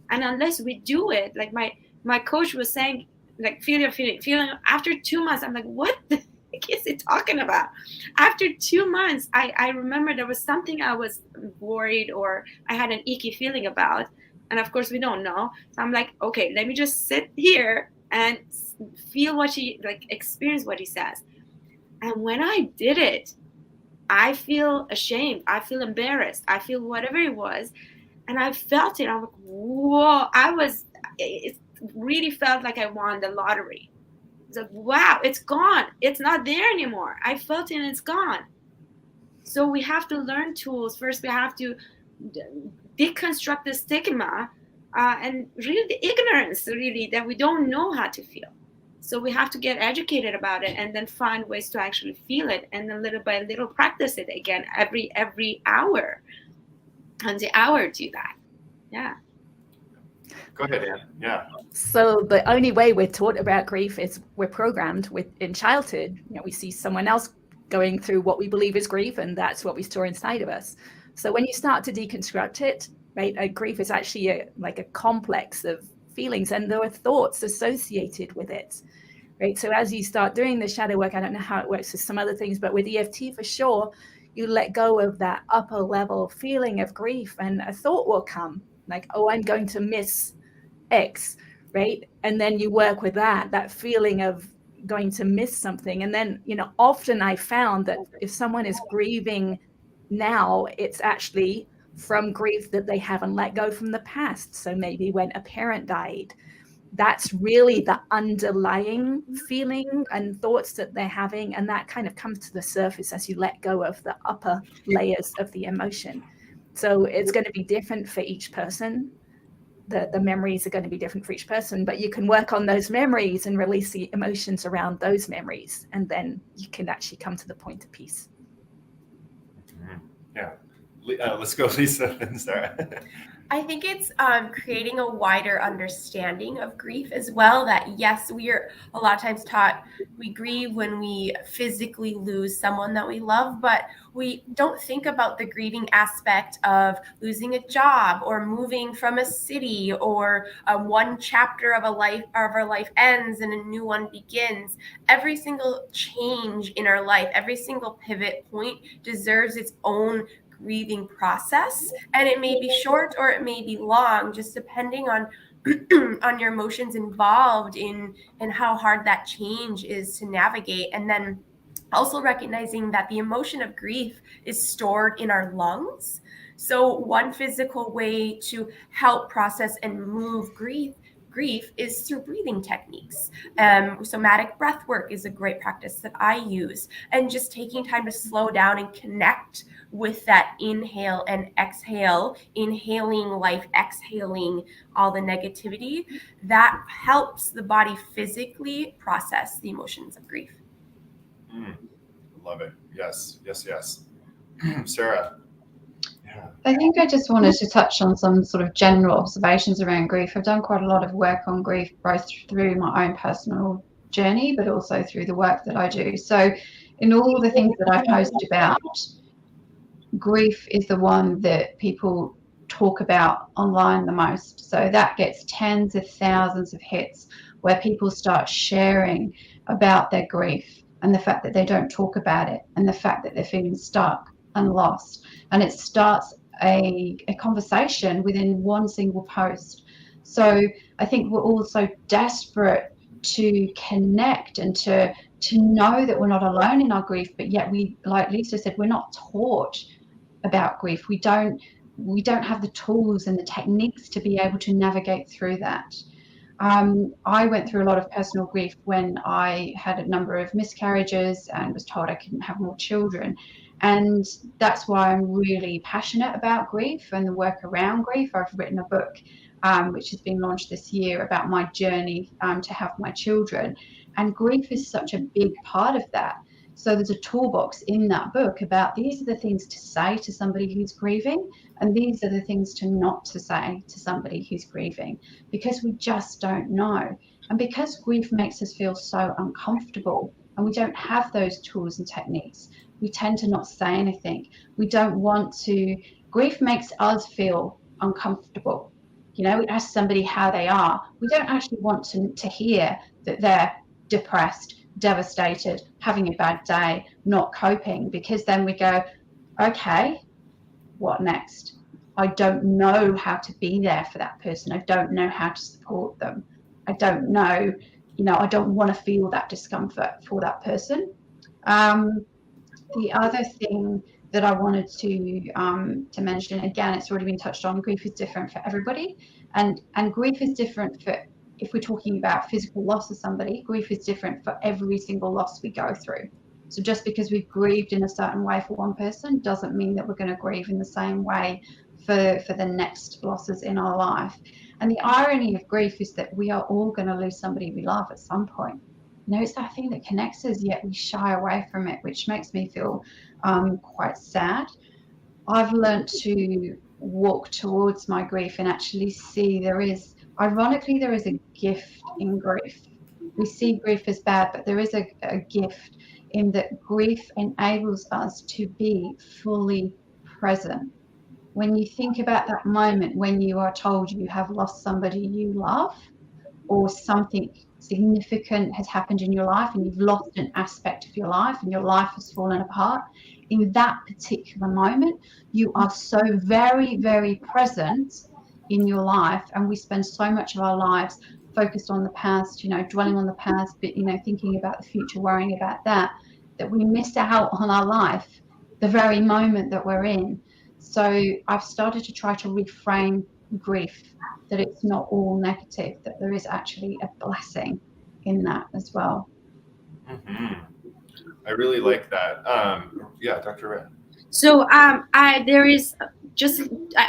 And unless we do it, like my coach was saying, like, feel your feeling. After 2 months, I'm like, what the heck is he talking about? After 2 months, I remember there was something I was worried or I had an icky feeling about. And of course, we don't know. So I'm like, okay, let me just sit here and feel experience what he says. And when I did it, I feel ashamed. I feel embarrassed. I feel whatever it was. And I felt it. I'm like, whoa, it really felt like I won the lottery. It's like, wow, it's gone. It's not there anymore. I felt it and it's gone. So we have to learn tools. First, we have to deconstruct the stigma and really the ignorance, really, that we don't know how to feel. So we have to get educated about it and then find ways to actually feel it, and then little by little practice it again every hour. And the hour do that. Yeah. Go ahead, Anne. Yeah. So the only way we're taught about grief is we're programmed in childhood. We see someone else going through what we believe is grief, and that's what we store inside of us. So when you start to deconstruct it, right, grief is actually like a complex of feelings, and there are thoughts associated with it, right? So as you start doing the shadow work, I don't know how it works with some other things, but with EFT for sure, you let go of that upper level feeling of grief, and a thought will come like, oh, I'm going to miss X, right? And then you work with that feeling of going to miss something. And then, often I found that if someone is grieving now, it's actually from grief that they haven't let go from the past. So maybe when a parent died, that's really the underlying feeling and thoughts that they're having. And that kind of comes to the surface as you let go of the upper layers of the emotion. So it's going to be different for each person. The memories are going to be different for each person, but you can work on those memories and release the emotions around those memories. And then you can actually come to the point of peace. Yeah. Let's go, Lisa and Sarah. I think it's creating a wider understanding of grief as well, that yes, we are a lot of times taught we grieve when we physically lose someone that we love, but we don't think about the grieving aspect of losing a job or moving from a city, or one chapter of our life ends and a new one begins. Every single change in our life, every single pivot point deserves its own grieving process, and it may be short or it may be long, just depending on on your emotions involved in and how hard that change is to navigate. And then also recognizing that the emotion of grief is stored in our lungs. So one physical way to help process and move grief is through breathing techniques. Somatic breath work is a great practice that I use, and just taking time to slow down and connect with that inhale and exhale, inhaling life, exhaling all the negativity, that helps the body physically process the emotions of grief. Love it. Yes. Sarah. Yeah. I think I just wanted to touch on some sort of general observations around grief. I've done quite a lot of work on grief, both through my own personal journey, but also through the work that I do. So in all the things that I post about, grief is the one that people talk about online the most. So that gets tens of thousands of hits, where people start sharing about their grief and the fact that they don't talk about it, and the fact that they're feeling stuck and lost. And it starts a conversation within one single post. So I think we're all so desperate to connect and to know that we're not alone in our grief, but yet we, like Lisa said, we're not taught about grief. We don't have the tools and the techniques to be able to navigate through that. I went through a lot of personal grief when I had a number of miscarriages and was told I couldn't have more children. And that's why I'm really passionate about grief and the work around grief. I've written a book which has been launched this year about my journey to have my children. And grief is such a big part of that. So there's a toolbox in that book about these are the things to say to somebody who's grieving, and these are the things to not to say to somebody who's grieving, because we just don't know. And because grief makes us feel so uncomfortable and we don't have those tools and techniques, we tend to not say anything. We don't want to. Grief makes us feel uncomfortable. We ask somebody how they are. We don't actually want to hear that they're depressed, devastated, having a bad day, not coping, because then we go, okay, what next? I don't know how to be there for that person. I don't know how to support them. I don't know, I don't want to feel that discomfort for that person. The other thing that I wanted to mention, again, it's already been touched on, grief is different for everybody, and grief is different for if we're talking about physical loss of somebody, grief is different for every single loss we go through. So just because we've grieved in a certain way for one person doesn't mean that we're going to grieve in the same way for the next losses in our life. And the irony of grief is that we are all going to lose somebody we love at some point. You know, it's that thing that connects us, yet we shy away from it, which makes me feel quite sad. I've learned to walk towards my grief and actually see ironically, there is a gift in grief. We see grief as bad, but there is a gift in that grief enables us to be fully present. When you think about that moment when you are told you have lost somebody you love, or something significant has happened in your life and you've lost an aspect of your life and your life has fallen apart, in that particular moment, you are so very, very present in your life. And we spend so much of our lives focused on the past, you know, dwelling on the past, but, you know, thinking about the future, worrying about that we miss out on our life, the very moment that we're in. So I've started to try to reframe grief, that it's not all negative, that there is actually a blessing in that as well. Mm-hmm. I really like that. Yeah, Dr. Red. So I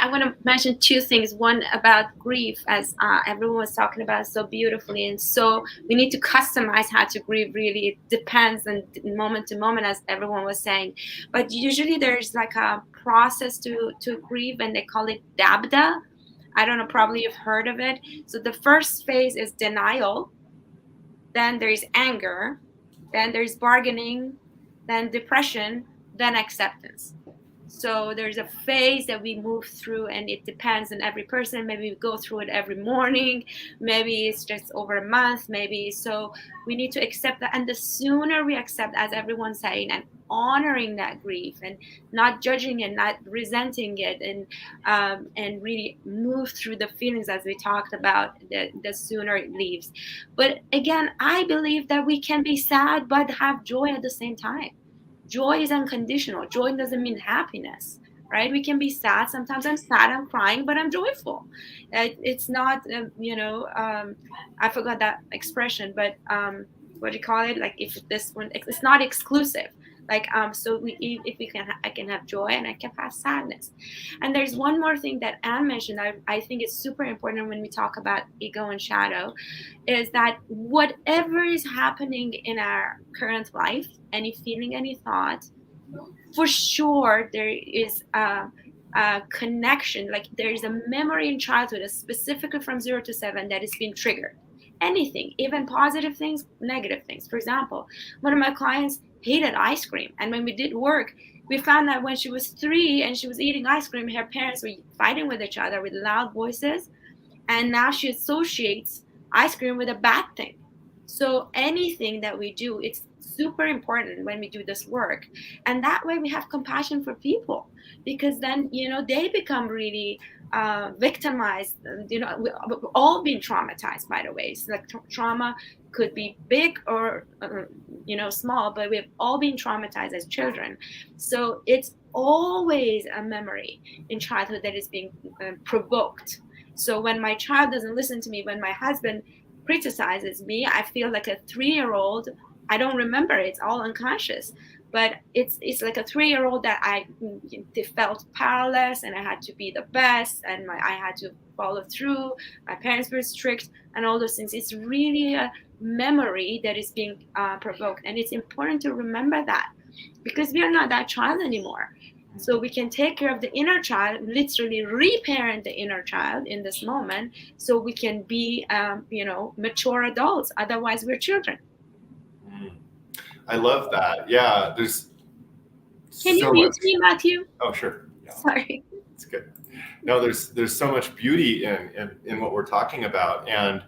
want to mention two things. One about grief, as everyone was talking about so beautifully, and so we need to customize how to grieve. Really, it depends on moment to moment, as everyone was saying. But usually there's like a process to grieve, and they call it Dabda. I don't know, probably you've heard of it. So the first phase is denial, then there's anger, then there's bargaining, then depression, then acceptance. So there's a phase that we move through, and it depends on every person. Maybe we go through it every morning, maybe it's just over a month, maybe. So we need to accept that. And the sooner we accept, as everyone's saying, and honoring that grief and not judging it, not resenting it, and really move through the feelings as we talked about, the sooner it leaves. But again, I believe that we can be sad but have joy at the same time. Joy is unconditional. Joy doesn't mean happiness, right? We can be sad. Sometimes I'm sad, I'm crying, but I'm joyful. It's not, I forgot that expression, but what do you call it? Like, if this one, it's not exclusive. Like, so if we can, I can have joy and I can have sadness. And there's one more thing that Anne mentioned. I think it's super important when we talk about ego and shadow, is that whatever is happening in our current life, any feeling, any thought, for sure there is a connection. Like, there is a memory in childhood, specifically from 0 to 7, that is being triggered. Anything, even positive things, negative things. For example, one of my clients hated ice cream, and when we did work, we found that when she was 3 and she was eating ice cream, her parents were fighting with each other with loud voices, and now she associates ice cream with a bad thing. So anything that we do, it's super important when we do this work, and that way we have compassion for people, because then, you know, they become really victimized. You know, we've all been traumatized, by the way. So like trauma could be big or small, but we've all been traumatized as children. So it's always a memory in childhood that is being provoked. So when my child doesn't listen to me, when my husband criticizes me, I feel like a 3-year-old. I don't remember, it's all unconscious, but it's like a 3-year-old that I felt powerless, and I had to be the best, and I had to follow through. My parents were strict, and all those things. It's really a memory that is being provoked, and it's important to remember that, because we are not that child anymore. So we can take care of the inner child, literally reparent the inner child in this moment, so we can be mature adults. Otherwise, we're children. I love that. Yeah, there's Can you mute me, Matthew? Oh, sure. Yeah. Sorry. It's good. No, there's so much beauty in what we're talking about, and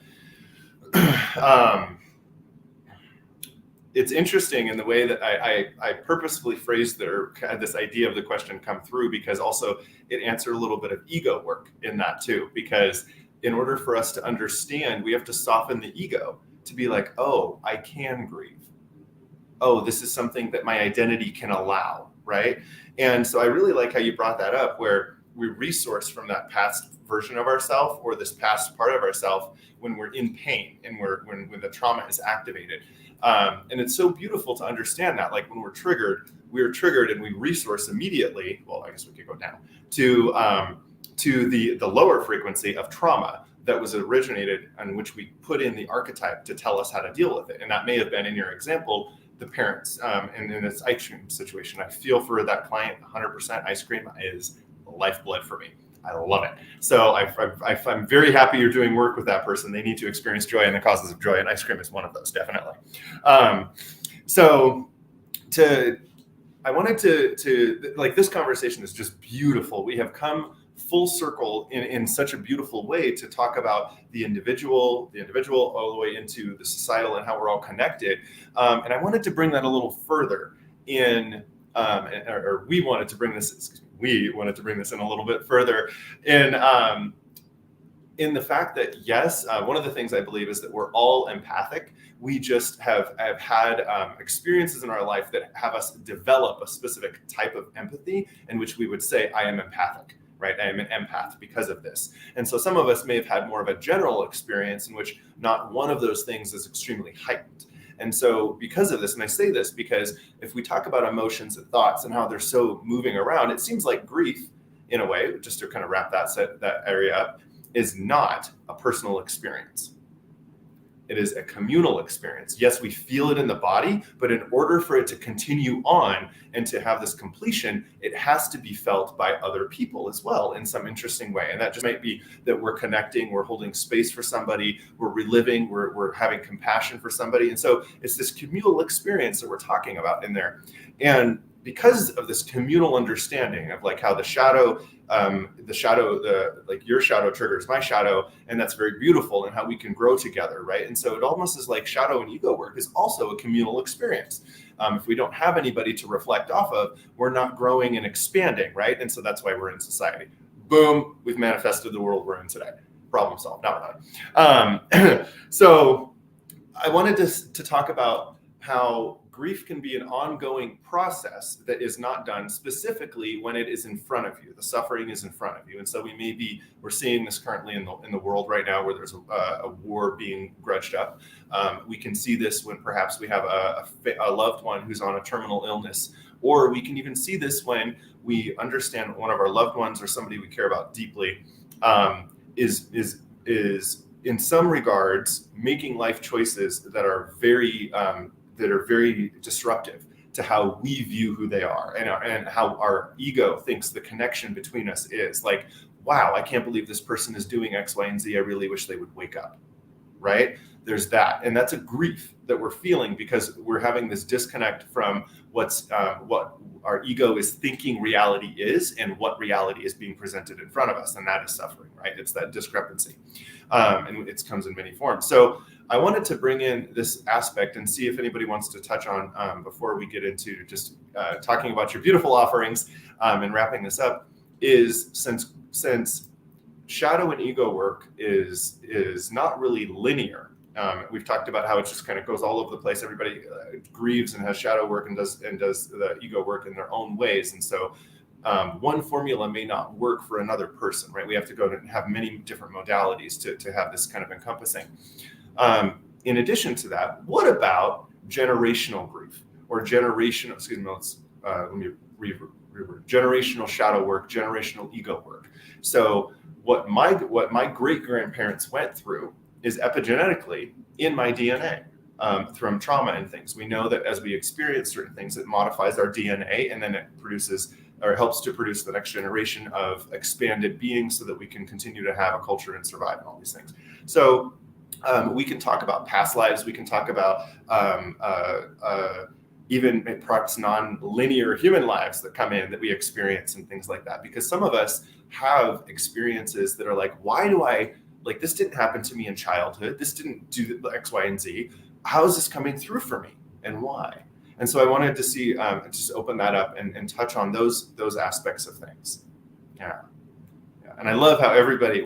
it's interesting in the way that I purposefully phrased had this idea of the question come through, because also it answered a little bit of ego work in that too, because in order for us to understand, we have to soften the ego to be like, oh, I can grieve. Oh, this is something that my identity can allow, right? And so I really like how you brought that up, where resource from that past version of ourselves or this past part of ourselves when we're in pain and when the trauma is activated. And it's so beautiful to understand that, like when we're triggered and we resource immediately. Well, I guess we could go down to the lower frequency of trauma that was originated, on which we put in the archetype to tell us how to deal with it. And that may have been, in your example, the parents. And in this ice cream situation, I feel for that client 100%. Ice cream is lifeblood for me. I love it. So I'm very happy you're doing work with that person. They need to experience joy and the causes of joy, and ice cream is one of those, definitely. I wanted to like, this conversation is just beautiful. We have come full circle in such a beautiful way to talk about the individual all the way into the societal and how we're all connected. And I wanted to bring that a little further in, we wanted to bring this in a little bit further in the fact that, yes, one of the things I believe is that we're all empathic. We just have had experiences in our life that have us develop a specific type of empathy in which we would say, I am empathic. Right? I am an empath because of this. And so some of us may have had more of a general experience in which not one of those things is extremely heightened. And so because of this, and I say this because if we talk about emotions and thoughts and how they're so moving around, it seems like grief, in a way, just to kind of wrap that area up, is not a personal experience. It is a communal experience. Yes, we feel it in the body, but in order for it to continue on and to have this completion, it has to be felt by other people as well in some interesting way. And that just might be that we're connecting, we're holding space for somebody, we're reliving, we're having compassion for somebody. And so it's this communal experience that we're talking about in there. And because of this communal understanding of like how the shadow, like your shadow triggers my shadow, and that's very beautiful, and how we can grow together, right? And so it almost is like shadow and ego work is also a communal experience. If we don't have anybody to reflect off of, we're not growing and expanding, right? And so that's why we're in society. Boom, we've manifested the world we're in today. Problem solved. Now we're done. So I wanted to talk about how grief can be an ongoing process that is not done specifically when it is in front of you. The suffering is in front of you. And so we're seeing this currently in the world right now, where there's a war being grudged up. We can see this when perhaps we have a loved one who's on a terminal illness, or we can even see this when we understand one of our loved ones or somebody we care about deeply is in some regards making life choices that are very disruptive to how we view who they are, and how our ego thinks the connection between us is. Like, wow, I can't believe this person is doing X, Y, and Z. I really wish they would wake up, right? There's that. And that's a grief that we're feeling because we're having this disconnect from what our ego is thinking reality is and what reality is being presented in front of us. And that is suffering, right? It's that discrepancy. And it comes in many forms. So I wanted to bring in this aspect and see if anybody wants to touch on, before we get into just talking about your beautiful offerings and wrapping this up, is since shadow and ego work is not really linear. We've talked about how it just kind of goes all over the place. Everybody grieves and has shadow work and does the ego work in their own ways. And so one formula may not work for another person, right? We have to go and have many different modalities to have this kind of encompassing. In addition to that, what about generational grief or generational shadow work, generational ego work? So what my great grandparents went through is epigenetically in my DNA from trauma and things. We know that as we experience certain things, it modifies our DNA, and then it produces or helps to produce the next generation of expanded beings so that we can continue to have a culture and survive and all these things. So we can talk about past lives. We can talk about even perhaps non-linear human lives that come in that we experience and things like that. Because some of us have experiences that are like, why do I, like, this didn't happen to me in childhood. This didn't do X, Y, and Z. How is this coming through for me and why? And so I wanted to see, just open that up and touch on those aspects of things. Yeah. And I love how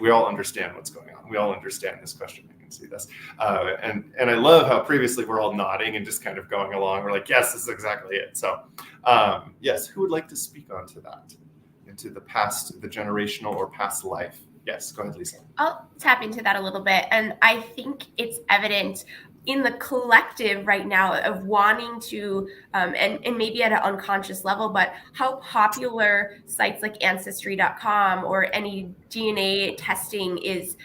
we all understand what's going on. We all understand this question. I can see this. And I love how previously we're all nodding and just kind of going along. We're like, yes, this is exactly it. So yes, who would like to speak on to that? into the past, the generational or past life. Yes, go ahead, Lisa. I'll tap into that a little bit. And I think it's evident in the collective right now of wanting to, and maybe at an unconscious level, but how popular sites like Ancestry.com or any DNA testing is,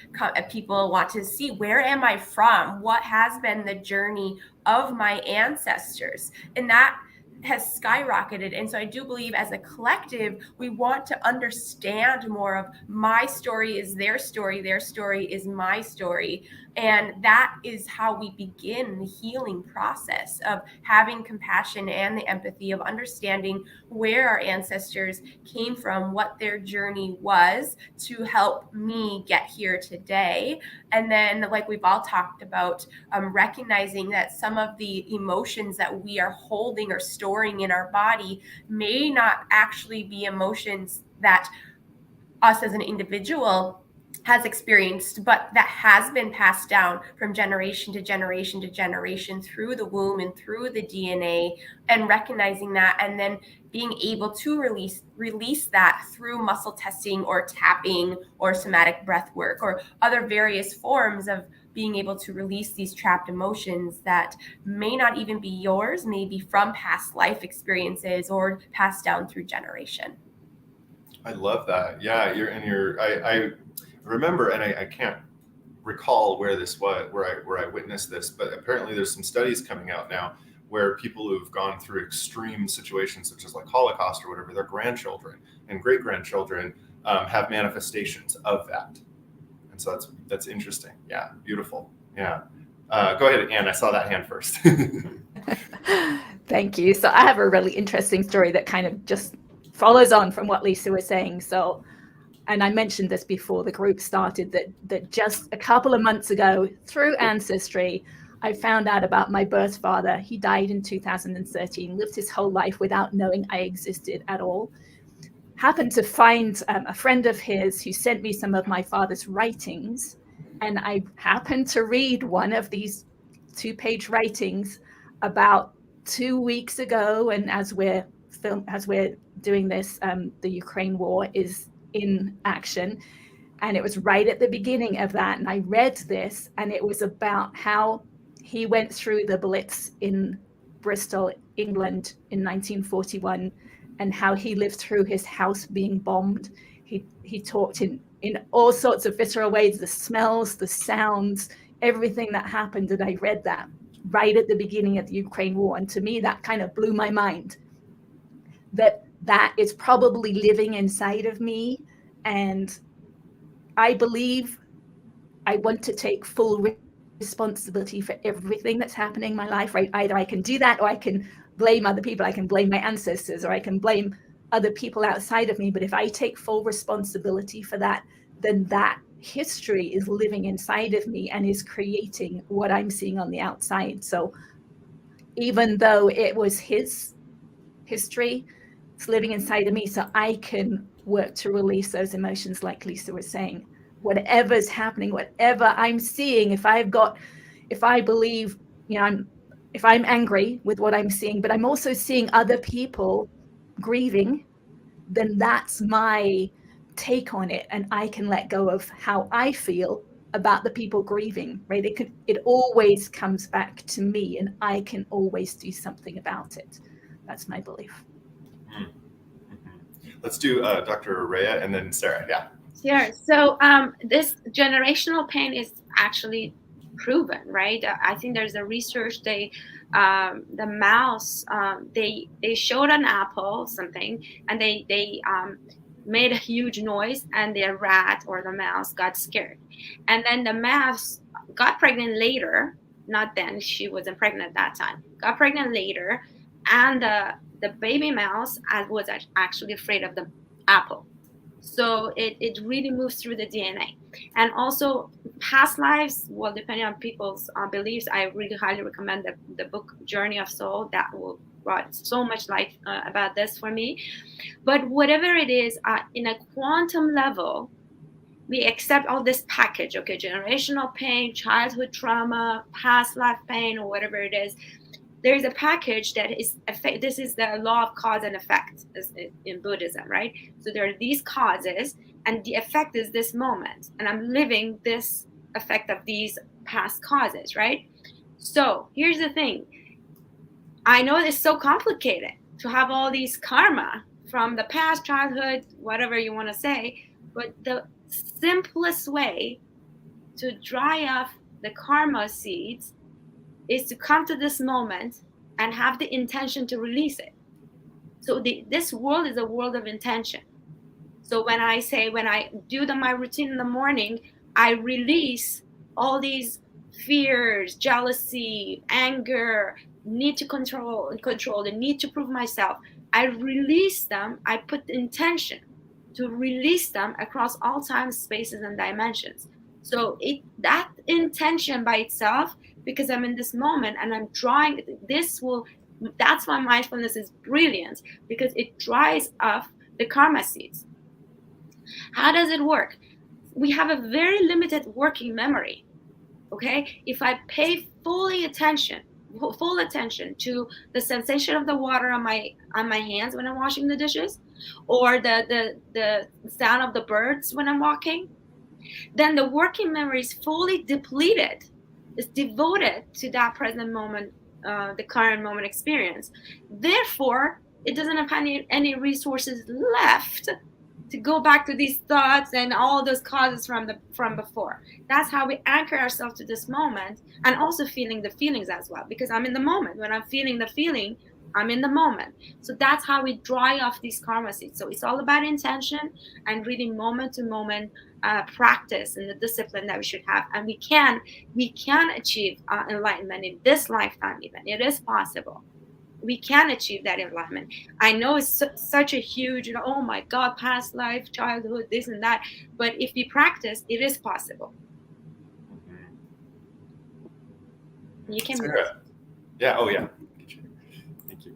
people want to see, where am I from? What has been the journey of my ancestors? And that has skyrocketed. And so I do believe as a collective, we want to understand more of my story is their story is my story. And that is how we begin the healing process of having compassion and the empathy of understanding where our ancestors came from, what their journey was to help me get here today. And then, like we've all talked about, recognizing that some of the emotions that we are holding or storing in our body may not actually be emotions that us as an individual has experienced, but that has been passed down from generation to generation to generation through the womb and through the DNA, and recognizing that and then being able to release that through muscle testing or tapping or somatic breath work or other various forms of being able to release these trapped emotions that may not even be yours, maybe from past life experiences or passed down through generation. I love that. Yeah, I remember, and I can't recall where this was, where I witnessed this, but apparently there's some studies coming out now where people who've gone through extreme situations such as like Holocaust or whatever, their grandchildren and great grandchildren have manifestations of that. And so that's interesting. Yeah, beautiful. Yeah. Go ahead, Anne. I saw that hand first. Thank you. So I have a really interesting story that kind of just follows on from what Lisa was saying. So, and I mentioned this before the group started, that just a couple of months ago through Ancestry, I found out about my birth father. He died in 2013, lived his whole life without knowing I existed at all. Happened to find a friend of his who sent me some of my father's writings. And I happened to read one of these 2-page writings about 2 weeks ago. And as we're doing this, the Ukraine war is in action. And it was right at the beginning of that. And I read this, and it was about how he went through the Blitz in Bristol, England in 1941, and how he lived through his house being bombed. He talked in all sorts of visceral ways, the smells, the sounds, everything that happened. And I read that right at the beginning of the Ukraine war. And to me, that kind of blew my mind, that is probably living inside of me. And I believe I want to take full responsibility for everything that's happening in my life, right? Either I can do that, or I can blame other people. I can blame my ancestors, or I can blame other people outside of me. But if I take full responsibility for that, then that history is living inside of me and is creating what I'm seeing on the outside. So even though it was his history, it's living inside of me, so I can work to release those emotions, like Lisa was saying. Whatever's happening, whatever I'm seeing, if I believe, if I'm angry with what I'm seeing, but I'm also seeing other people grieving, then that's my take on it, and I can let go of how I feel about the people grieving, right? It always comes back to me, and I can always do something about it. That's my belief. Let's do Dr. Arayeh and then Sarah. Yeah. Sure. So this generational pain is actually proven, right? I think there's a research. The mouse, they showed an apple something, and they made a huge noise, and the rat or the mouse got scared, and then the mouse got pregnant later. Not then, she wasn't pregnant at that time. Got pregnant later, and the baby mouse was actually afraid of the apple. So it really moves through the DNA. And also past lives, well, depending on people's beliefs, I really highly recommend the book Journey of Soul. That will brought so much light about this for me. But whatever it is, in a quantum level, we accept all this package, okay, generational pain, childhood trauma, past life pain, or whatever it is. there is a package that is this is the law of cause and effect in Buddhism, right? So there are these causes, and the effect is this moment, and I'm living this effect of these past causes, right? So here's the thing. I know it's so complicated to have all these karma from the past, childhood, whatever you want to say, but the simplest way to dry off the karma seeds is to come to this moment and have the intention to release it. So this world is a world of intention. So when I do my routine in the morning, I release all these fears, jealousy, anger, need to control, the need to prove myself. I release them. I put the intention to release them across all time, spaces, and dimensions. So that intention by itself, because I'm in this moment and I'm drawing, that's why mindfulness is brilliant, because it dries off the karma seeds. How does it work? We have a very limited working memory. Okay, if I pay full attention to the sensation of the water on my hands when I'm washing the dishes, or the sound of the birds when I'm walking, then the working memory is fully depleted. It's devoted to that present moment, the current moment experience. Therefore, it doesn't have any resources left to go back to these thoughts and all those causes from before. That's how we anchor ourselves to this moment, and also feeling the feelings as well, because I'm in the moment. When I'm feeling the feeling, I'm in the moment. So that's how we dry off these karma seeds. So it's all about intention and really moment to moment practice and the discipline that we should have. And we can achieve enlightenment in this lifetime even. It is possible. We can achieve that enlightenment. I know it's such a huge, oh my God, past life, childhood, this and that. But if we practice, it is possible. You can. Sarah. Yeah. Oh, yeah. Thank you.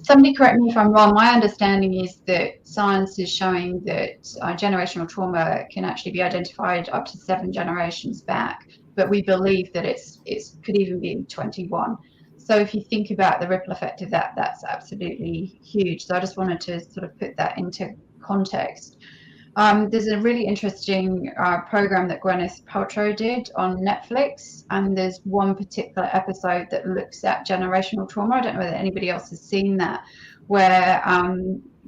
Somebody correct me if I'm wrong. My understanding is that science is showing that generational trauma can actually be identified up to 7 generations back, but we believe that it could even be 21. So if you think about the ripple effect of that, that's absolutely huge. So I just wanted to sort of put that into context. There's a really interesting program that Gwyneth Paltrow did on Netflix, and there's one particular episode that looks at generational trauma. I don't know whether anybody else has seen that, where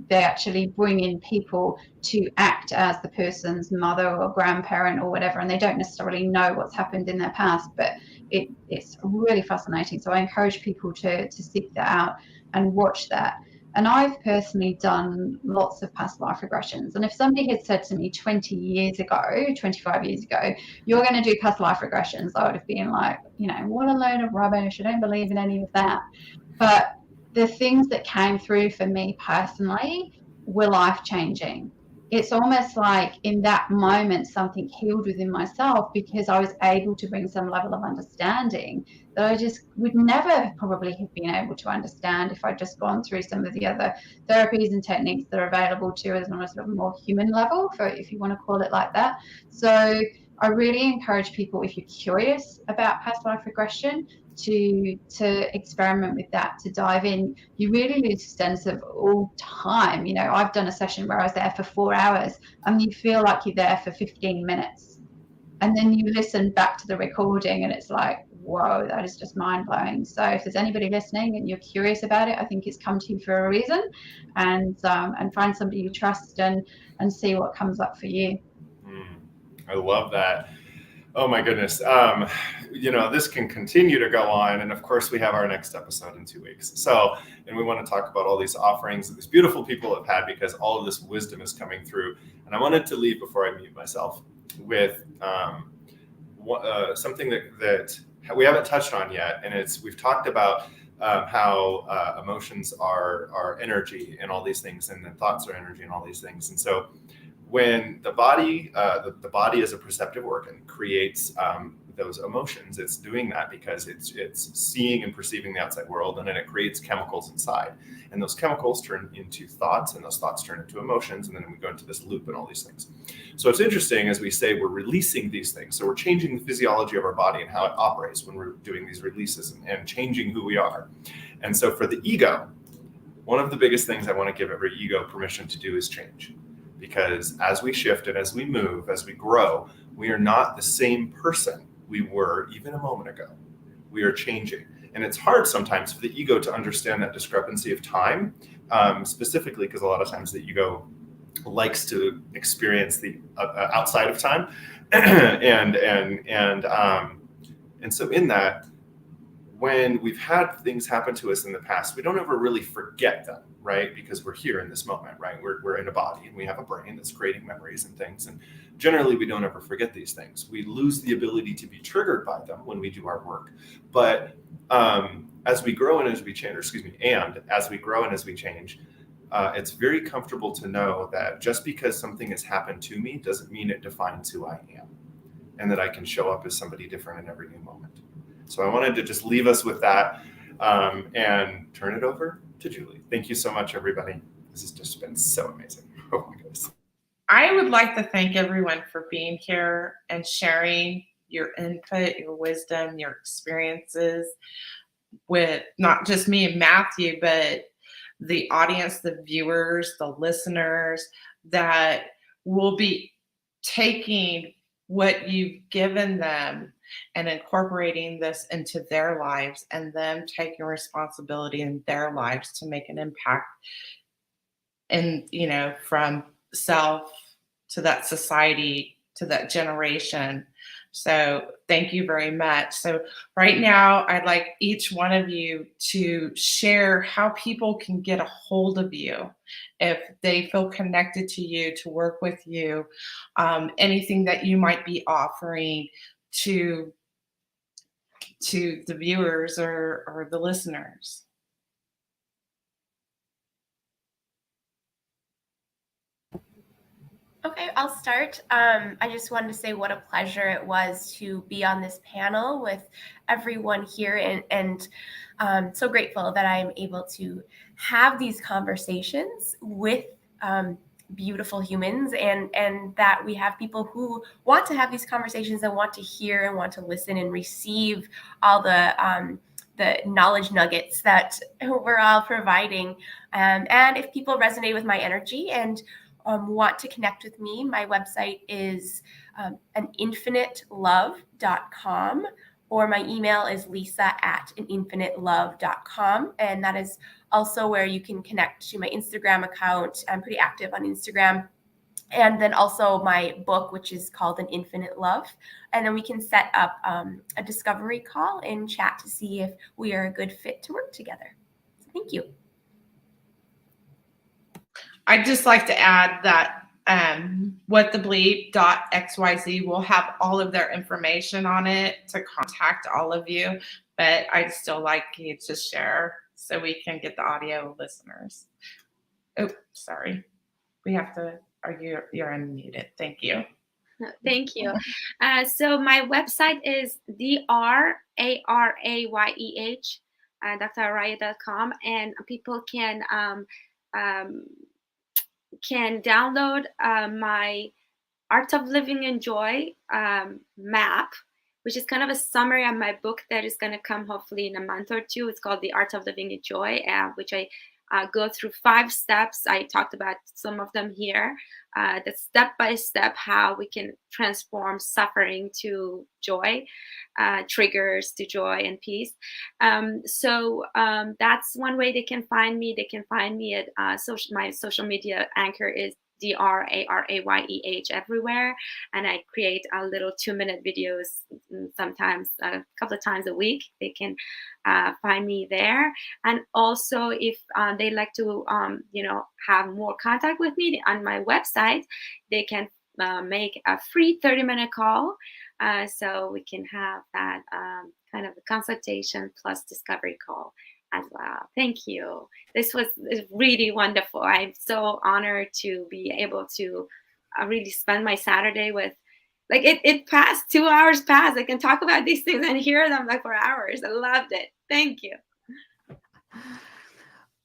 they actually bring in people to act as the person's mother or grandparent or whatever, and they don't necessarily know what's happened in their past, but it's really fascinating. So I encourage people to seek that out and watch that. And I've personally done lots of past life regressions. And if somebody had said to me 20 years ago, 25 years ago, you're going to do past life regressions, I would have been like, what a load of rubbish. I don't believe in any of that. But the things that came through for me personally were life-changing. It's almost like in that moment, something healed within myself, because I was able to bring some level of understanding that I just would never probably have been able to understand if I'd just gone through some of the other therapies and techniques that are available to us on a sort of more human level, if you want to call it like that. So I really encourage people, if you're curious about past life regression, to experiment with that, to dive in. You really lose a sense of all time. I've done a session where I was there for 4 hours, and you feel like you're there for 15 minutes. And then you listen back to the recording and it's like, whoa, that is just mind-blowing. So if there's anybody listening and you're curious about it, I think it's come to you for a reason, and find somebody you trust and see what comes up for you. I love that. Oh my goodness. This can continue to go on. And of course we have our next episode in 2 weeks. And we want to talk about all these offerings that these beautiful people have had, because all of this wisdom is coming through. And I wanted to leave before I mute myself with something that we haven't touched on yet. And we've talked about how emotions are energy and all these things, and then thoughts are energy and all these things. And so when the body is a perceptive organ, creates those emotions, it's doing that because it's seeing and perceiving the outside world, and then it creates chemicals inside. And those chemicals turn into thoughts, and those thoughts turn into emotions, and then we go into this loop and all these things. So it's interesting, as we say, we're releasing these things. So we're changing the physiology of our body and how it operates when we're doing these releases and changing who we are. And so for the ego, one of the biggest things I want to give every ego permission to do is change. Because as we shift and as we move, as we grow, we are not the same person we were even a moment ago. We are changing. And it's hard sometimes for the ego to understand that discrepancy of time, specifically because a lot of times the ego likes to experience the outside of time. And so in that, when we've had things happen to us in the past, we don't ever really forget them, right? Because we're here in this moment, right? We're in a body and we have a brain that's creating memories and things. And generally, we don't ever forget these things. We lose the ability to be triggered by them when we do our work. But as we grow and as we change, as we grow and as we change, it's very comfortable to know that just because something has happened to me doesn't mean it defines who I am, and that I can show up as somebody different in every new moment. So I wanted to just leave us with that and turn it over to Julie. Thank you so much, everybody. This has just been so amazing. Oh my goodness. I would like to thank everyone for being here and sharing your input, your wisdom, your experiences with not just me and Matthew, but the audience, the viewers, the listeners that will be taking what you've given them and incorporating this into their lives, and them taking responsibility in their lives to make an impact and, from self to that society to that generation. So thank you very much. So right now, I'd like each one of you to share how people can get a hold of you if they feel connected to you, to work with you, anything that you might be offering to the viewers or the listeners. Okay, I'll start. I just wanted to say what a pleasure it was to be on this panel with everyone here, and so grateful that I'm able to have these conversations with beautiful humans, and that we have people who want to have these conversations and want to hear and want to listen and receive all the knowledge nuggets that we're all providing. And if people resonate with my energy and want to connect with me, my website is aninfinitelove.com, or my email is lisa@aninfinitelove.com. And that is also where you can connect to my Instagram account. I'm pretty active on Instagram. And then also my book, which is called An Infinite Love. And then we can set up a discovery call and chat to see if we are a good fit to work together. So thank you. I'd just like to add that whatthebleep.xyz will have all of their information on it to contact all of you, but I'd still like you to share so we can get the audio listeners. Oh, sorry. We have to, you're unmuted. Thank you. Thank you. So my website is DRARAYEH, drarayeh.com, and people can download my Art of Living in Joy map, which is kind of a summary of my book that is going to come hopefully in a month or two. It's called The Art of Living in Joy, which I go through 5 steps. I talked about some of them here. The step-by-step how we can transform suffering to joy, triggers to joy and peace. So that's one way they can find me. They can find me at my social media anchor is DRARAYEH everywhere, and I create little 2-minute videos sometimes a couple of times a week. They can find me there. And also if they like to have more contact with me on my website, they can make a free 30-minute call, so we can have that kind of a consultation plus discovery call as well. Thank you. This was really wonderful. I'm so honored to be able to really spend my Saturday with like it passed, 2 hours passed. I can talk about these things and hear them like for hours. I loved it. Thank you.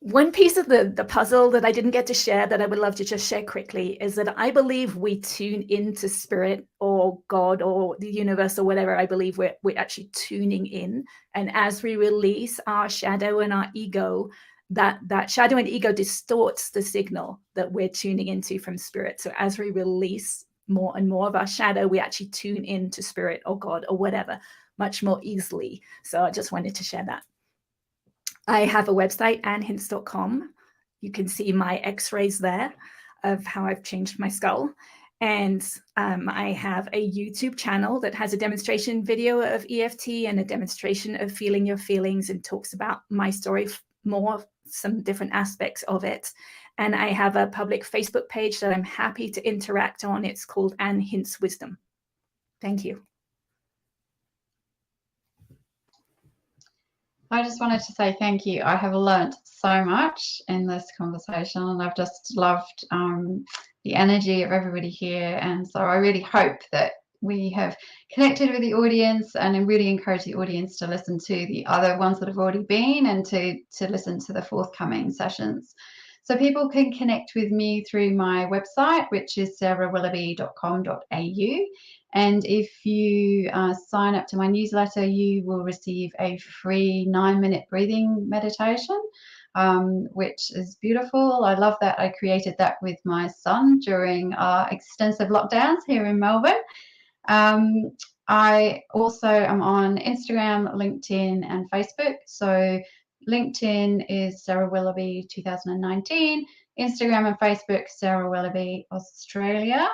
One piece of the puzzle that I didn't get to share that I would love to just share quickly is that I believe we tune into spirit or God or the universe or whatever. I believe we're actually tuning in. And as we release our shadow and our ego, that shadow and ego distorts the signal that we're tuning into from spirit. So as we release more and more of our shadow, we actually tune into spirit or God or whatever much more easily. So I just wanted to share that. I have a website, annehince.com. You can see my x-rays there of how I've changed my skull. And I have a YouTube channel that has a demonstration video of EFT and a demonstration of feeling your feelings and talks about my story more, some different aspects of it. And I have a public Facebook page that I'm happy to interact on. It's called Anne Hince Wisdom. Thank you. I just wanted to say thank you. I have learnt so much in this conversation, and I've just loved the energy of everybody here. And so I really hope that we have connected with the audience, and I really encourage the audience to listen to the other ones that have already been and to listen to the forthcoming sessions. So people can connect with me through my website, which is sarahwilloughby.com.au. And if you sign up to my newsletter, you will receive a free 9-minute breathing meditation, which is beautiful. I love that. I created that with my son during our extensive lockdowns here in Melbourne. I also am on Instagram, LinkedIn, and Facebook. So LinkedIn is Sarah Willoughby 2019, Instagram and Facebook, Sarah Willoughby Australia.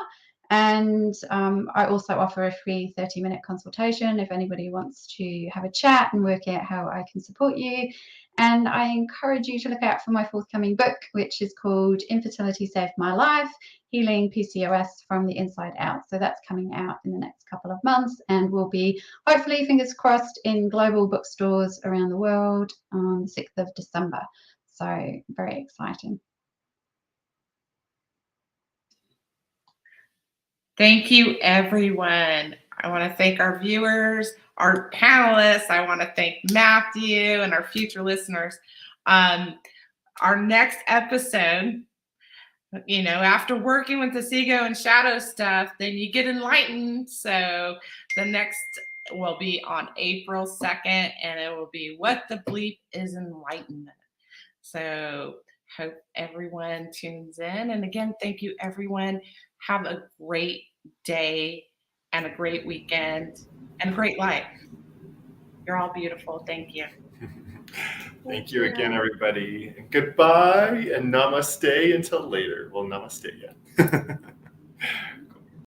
And I also offer a free 30-minute consultation if anybody wants to have a chat and work out how I can support you. And I encourage you to look out for my forthcoming book, which is called Infertility Saved My Life, Healing PCOS from the Inside Out. So that's coming out in the next couple of months and will be, hopefully, fingers crossed, in global bookstores around the world on the 6th of December. So very exciting. Thank you, everyone. I want to thank our viewers, our panelists. I want to thank Matthew and our future listeners. Our next episode, you know, after working with this ego and shadow stuff, then you get enlightened. So the next will be on April 2nd, and it will be What the Bleep is Enlightenment. So hope everyone tunes in. And again, thank you, everyone. Have a great day and a great weekend and a great life. You're all beautiful. Thank you. Thank you again, everybody. Goodbye and namaste until later. Well, namaste, yeah.